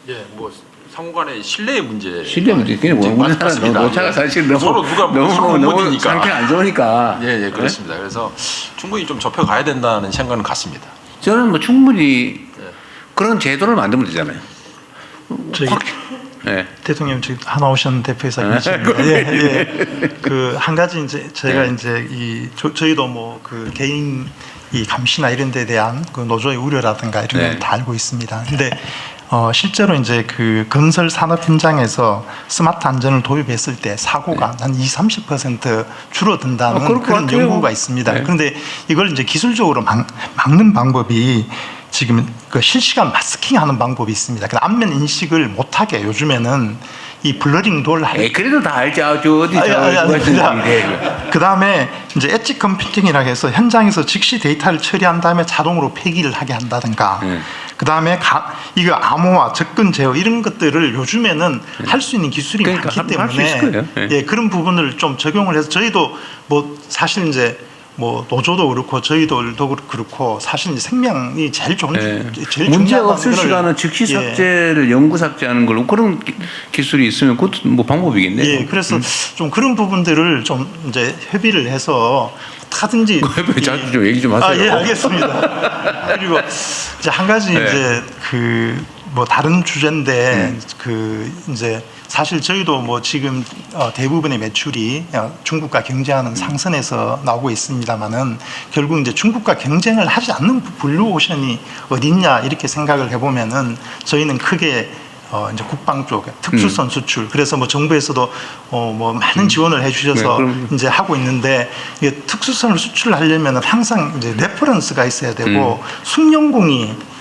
Speaker 4: 예, 뭐 상호간의 신뢰의 문제.
Speaker 2: 신뢰 문제. 그냥 뭐 우리나라 노차가 사실 너무
Speaker 4: 서로 누가
Speaker 2: 너무 상태가 안 좋으니까.
Speaker 4: 예, 그렇습니다. 그래서 충분히 좀 좁혀가야 된다는 생각은 같습니다.
Speaker 2: 저는 뭐 충분히 그런 제도를 만들면 되잖아요.
Speaker 5: 저희
Speaker 2: 네.
Speaker 5: 대통령 저기 하나오션 대표이사 계십니다. 예. 그 한 가지 이제 제가 이제 저희도 뭐 그 개인 이 감시나 이런 데 대한 그 노조의 우려라든가 이런 걸 다 알고 있습니다. 근데 실제로 이제 그 건설 산업 현장에서 스마트 안전을 도입했을 때 사고가 한 20-30% 줄어든다는 그런 연구가 있습니다. 그런데 이걸 이제 기술적으로 막는 방법이 지금 그 실시간 마스킹하는 방법이 있습니다. 그 안면 인식을 못하게 요즘에는 이 블러링 돌
Speaker 2: 그래도 다 알죠.
Speaker 5: 그 다음에 이제 엣지 컴퓨팅이라고 해서 현장에서 즉시 데이터를 처리한 다음에 자동으로 폐기를 하게 한다든가 그 다음에 이거 암호화, 접근 제어 이런 것들을 요즘에는 할 수 있는 기술이 많기 때문에 그런 부분을 좀 적용을 해서 저희도 뭐 사실 이제 뭐 노조도 그렇고 저희들도 그렇고 사실 이제 생명이 제일 좋은 제일
Speaker 2: 문제 없을 시간은 즉시 삭제를 영구 삭제하는 걸로 그런 기술이 있으면 그것도 뭐 방법이겠네요.
Speaker 5: 예, 그래서 좀 그런 부분들을 좀 이제 협의를 해서 하든지
Speaker 2: 좀 얘기 좀 하세요.
Speaker 5: 예, 알겠습니다. 그리고 이제 한 가지 이제 그 뭐 다른 주제인데 그 이제 사실 저희도 뭐 지금 대부분의 매출이 중국과 경쟁하는 상선에서 나오고 있습니다만은 결국 이제 중국과 경쟁을 하지 않는 블루오션이 어딨냐 이렇게 생각을 해보면은 저희는 크게 이제 국방 쪽 특수선 수출 그래서 뭐 정부에서도 뭐 많은 지원을 해주셔서 이제 하고 있는데 이게 특수선을 수출하려면 항상 이제 레퍼런스가 있어야 되고 숙련공이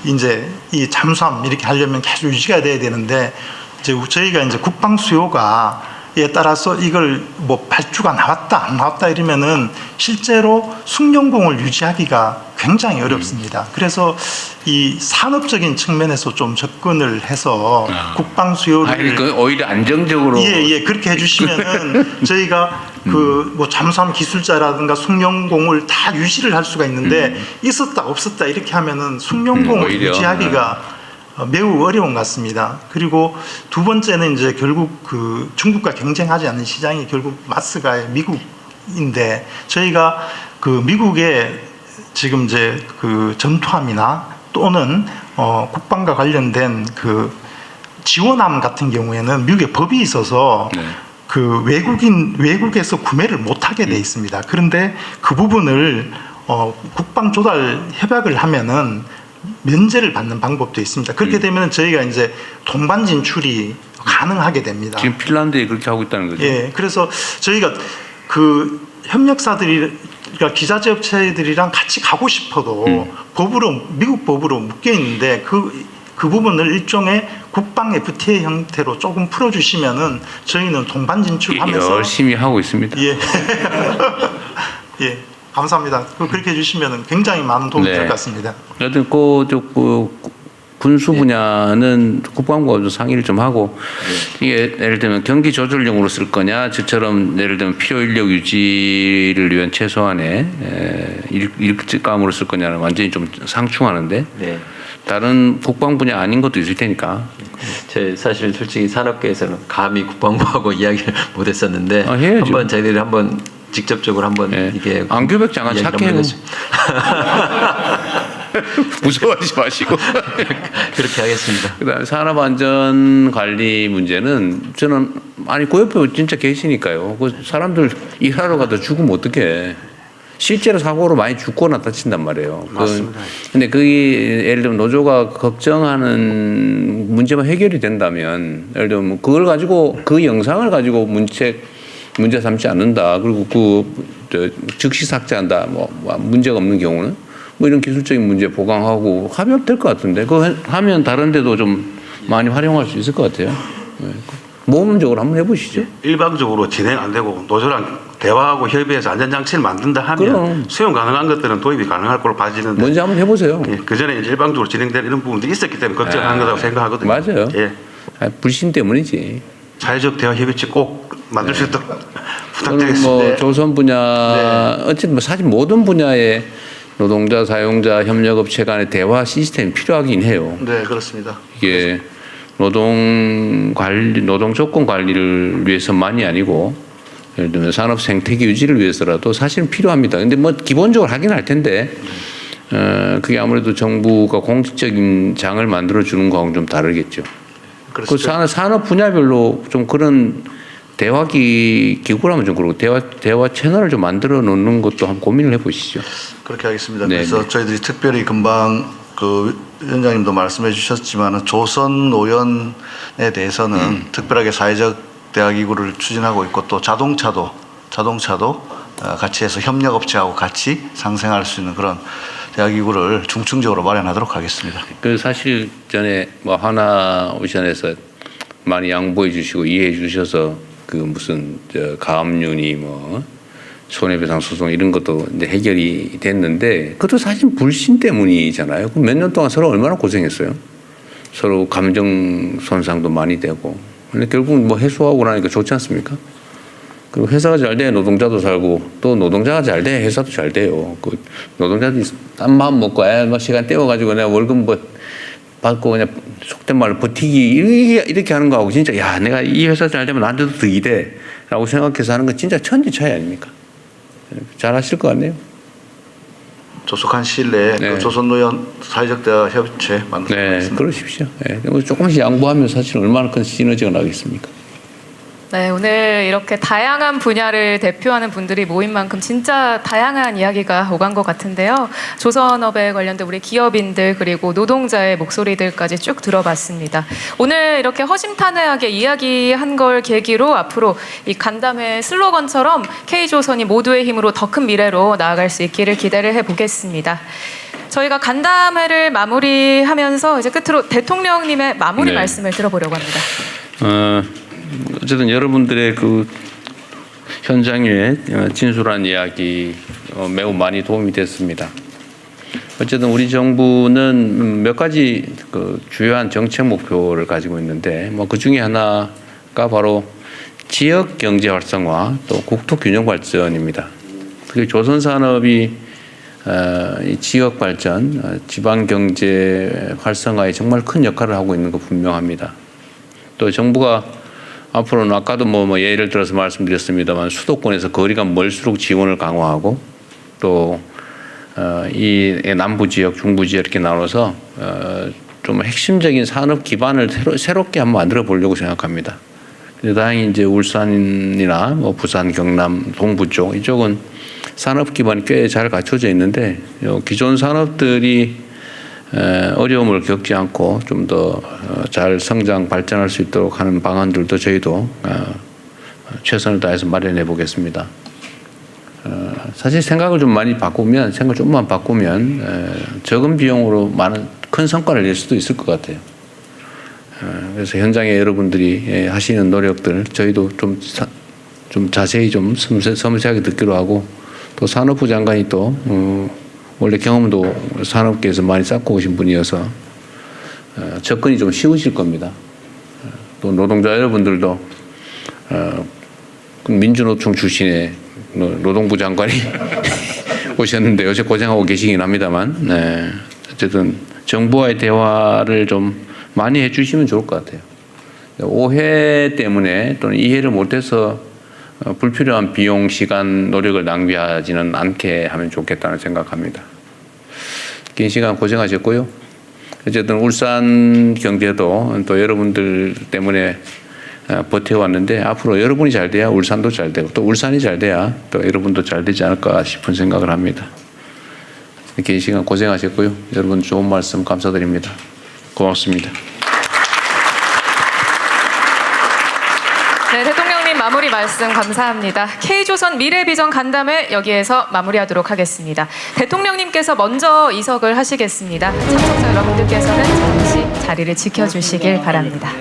Speaker 5: 이제 이 잠수함 이렇게 하려면 계속 유지가 돼야 되는데 이제 저희가 이제 국방 수요가에 따라서 이걸 뭐 발주가 나왔다 안 나왔다 이러면은 실제로 숙련공을 유지하기가 굉장히 어렵습니다. 그래서 이 산업적인 측면에서 좀 접근을 해서 국방 수요를
Speaker 2: 오히려 안정적으로
Speaker 5: 그렇게 해주시면은 저희가 그 뭐 잠수함 기술자라든가 숙련공을 다 유지를 할 수가 있는데 있었다 없었다 이렇게 하면은 숙련공을 유지하기가 매우 어려운 것 같습니다. 그리고 두 번째는 이제 결국 그 중국과 경쟁하지 않는 시장이 결국 마스가 미국인데 저희가 그 미국의 지금 이제 그 전투함이나 또는 국방과 관련된 그 지원함 같은 경우에는 미국의 법이 있어서
Speaker 16: 그 외국에서 구매를 못하게 돼 있습니다. 그런데 그 부분을 국방 조달 협약을 하면은 면제를 받는 방법도 있습니다. 그렇게 되면 저희가 이제 동반 진출이 가능하게 됩니다.
Speaker 2: 지금 핀란드에 그렇게 하고 있다는 거죠.
Speaker 16: 예, 그래서 저희가 그 협력사들이가 기자재업체들이랑 같이 가고 싶어도 미국 법으로 묶여 있는데 그 부분을 일종의 국방 FTA 형태로 조금 풀어주시면은 저희는 동반 진출하면서
Speaker 2: 열심히 하고 있습니다.
Speaker 16: 예, 예, 감사합니다. 그렇게 해주시면은 굉장히 많은 도움이 될 것 같습니다.
Speaker 2: 여튼 군수 분야는 국방부가 좀 상의를 좀 하고 이게 예를 들면 경기 조절용으로 쓸 거냐, 저처럼 예를 들면 필요 인력 유지를 위한 최소한의 일감으로 쓸 거냐는 완전히 좀 상충하는데
Speaker 3: 네.
Speaker 2: 다른 국방 분야 아닌 것도 있을 테니까.
Speaker 3: 사실 솔직히 산업계에서는 감히 국방부하고 이야기를 못했었는데
Speaker 2: 해야죠.
Speaker 3: 한번 저희들이 한번 직접적으로 한번 이게
Speaker 2: 안규백 장관 착해요. 무서워하지 마시고
Speaker 3: 그렇게 하겠습니다.
Speaker 2: 그다음에 산업안전관리 문제는 저는 그 옆에 진짜 계시니까요. 그 사람들 일하러 가도 죽으면 어떡해. 실제로 사고로 많이 죽거나 다친단 말이에요.
Speaker 15: 맞습니다.
Speaker 2: 근데 그게 예를 들면 노조가 걱정하는 문제만 해결이 된다면 예를 들면 뭐 그걸 가지고 그 영상을 가지고 문제 삼지 않는다. 그리고 즉시 삭제한다. 뭐 문제가 없는 경우는 뭐 이런 기술적인 문제 보강하고 하면 될 것 같은데 그거 하면 다른 데도 좀 많이 활용할 수 있을 것 같아요. 네. 모험적으로 한번 해보시죠.
Speaker 15: 일방적으로 진행 안 되고 노조랑 대화하고 협의해서 안전장치를 만든다 하면
Speaker 2: 그럼.
Speaker 15: 수용 가능한 것들은 도입이 가능할 걸로 봐지는데
Speaker 2: 먼저 한번 해보세요.
Speaker 15: 그 전에 일방적으로 진행되는 이런 부분도 있었기 때문에 걱정하는 거라고 생각하거든요.
Speaker 2: 맞아요.
Speaker 15: 예.
Speaker 2: 불신 때문이지.
Speaker 15: 사회적 대화 협의체 꼭 만들 수 있도록
Speaker 2: 저는
Speaker 15: 부탁드리겠습니다.
Speaker 2: 뭐 조선 분야 어쨌든 뭐 사실 모든 분야에 노동자, 사용자, 협력업체 간의 대화 시스템이 필요하긴 해요.
Speaker 12: 네, 그렇습니다.
Speaker 2: 이게 노동 조건 관리를 위해서만이 아니고 예를 들면 산업 생태계 유지를 위해서라도 사실은 필요합니다. 근데 뭐 기본적으로 하긴 할 텐데 그게 아무래도 정부가 공식적인 장을 만들어 주는 거하고는 좀 다르겠죠. 그 산업 분야별로 좀 그런 대화 기구라면 좀 그렇고 대화 채널을 좀 만들어 놓는 것도 한번 고민을 해보시죠.
Speaker 12: 그렇게 하겠습니다.
Speaker 2: 네,
Speaker 12: 그래서 저희들이 특별히 금방 그 위원장님도 말씀해 주셨지만 조선 노연에 대해서는 특별하게 사회적 대화 기구를 추진하고 있고 또 자동차도 같이 해서 협력업체하고 같이 상생할 수 있는 그런 대화 기구를 중층적으로 마련하도록 하겠습니다.
Speaker 2: 그 사실 전에 뭐 하나오션에서 많이 양보해 주시고 이해해 주셔서 그 무슨 가압류니 뭐 손해배상 소송 이런 것도 이제 해결이 됐는데 그것도 사실 불신 때문이잖아요. 그 몇 년 동안 서로 얼마나 고생했어요. 서로 감정 손상도 많이 되고. 근데 결국 뭐 해소하고 나니까 좋지 않습니까? 그리고 회사가 잘 돼 노동자도 살고 또 노동자가 잘 돼 회사도 잘 돼요. 그 노동자들이 딴 마음 먹고 뭐 시간 때워가지고 내가 월급 뭐 받고 그냥 속된 말로 버티기 이렇게 하는 거하고 진짜 야 내가 이 회사 잘 되면 나한테도 더 이래라고 생각해서 하는 건 진짜 천지 차이 아닙니까? 잘 하실 것 같네요.
Speaker 12: 조속한 시일 내에 그 조선노연 사회적 대화 협의체 만들겠습니다.
Speaker 2: 네, 그러십시오. 네, 조금씩 양보하면 사실 얼마나 큰 시너지가 나겠습니까?
Speaker 1: 네, 오늘 이렇게 다양한 분야를 대표하는 분들이 모인 만큼 진짜 다양한 이야기가 오간 것 같은데요. 조선업에 관련된 우리 기업인들 그리고 노동자의 목소리들까지 쭉 들어봤습니다. 오늘 이렇게 허심탄회하게 이야기한 걸 계기로 앞으로 이 간담회 슬로건처럼 K조선이 모두의 힘으로 더 큰 미래로 나아갈 수 있기를 기대를 해보겠습니다. 저희가 간담회를 마무리하면서 이제 끝으로 대통령님의 마무리 말씀을 들어보려고 합니다.
Speaker 2: 어쨌든 여러분들의 그 현장에 진솔한 이야기 매우 많이 도움이 됐습니다. 어쨌든 우리 정부는 몇 가지 그 주요한 정책 목표를 가지고 있는데 뭐 그 중에 하나가 바로 지역 경제 활성화 또 국토 균형 발전입니다. 그리고 조선 산업이 이 지역 발전, 지방 경제 활성화에 정말 큰 역할을 하고 있는 거 분명합니다. 또 정부가 앞으로는 아까도 뭐 예를 들어서 말씀드렸습니다만 수도권에서 거리가 멀수록 지원을 강화하고 또 이 남부 지역, 중부 지역 이렇게 나눠서 좀 핵심적인 산업 기반을 새롭게 한번 만들어 보려고 생각합니다. 다행히 이제 울산이나 뭐 부산, 경남, 동부 쪽 이쪽은 산업 기반이 꽤 잘 갖춰져 있는데 기존 산업들이 어려움을 겪지 않고 좀 더 잘 성장 발전할 수 있도록 하는 방안들도 저희도 최선을 다해서 마련해 보겠습니다. 사실 생각을 좀 많이 바꾸면 생각을 조금만 바꾸면 적은 비용으로 큰 성과를 낼 수도 있을 것 같아요. 그래서 현장에 여러분들이 하시는 노력들 저희도 좀 자세히 좀 섬세하게 듣기로 하고 또 산업부 장관이 또 원래 경험도 산업계에서 많이 쌓고 오신 분이어서 접근이 좀 쉬우실 겁니다. 또 노동자 여러분들도 민주노총 출신의 노동부 장관이 오셨는데 요새 고생하고 계시긴 합니다만 어쨌든 정부와의 대화를 좀 많이 해주시면 좋을 것 같아요. 오해 때문에 또는 이해를 못해서 불필요한 비용, 시간, 노력을 낭비하지는 않게 하면 좋겠다는 생각합니다. 긴 시간 고생하셨고요. 어쨌든 울산 경제도 또 여러분들 때문에 버텨왔는데 앞으로 여러분이 잘 돼야 울산도 잘 되고 또 울산이 잘 돼야 또 여러분도 잘 되지 않을까 싶은 생각을 합니다. 긴 시간 고생하셨고요. 여러분 좋은 말씀 감사드립니다. 고맙습니다.
Speaker 1: 네, 대통령님 마무리 말씀 감사합니다. K조선 미래비전 간담회 여기에서 마무리하도록 하겠습니다. 대통령님께서 먼저 이석을 하시겠습니다. 참석자 여러분들께서는 잠시 자리를 지켜주시길 바랍니다.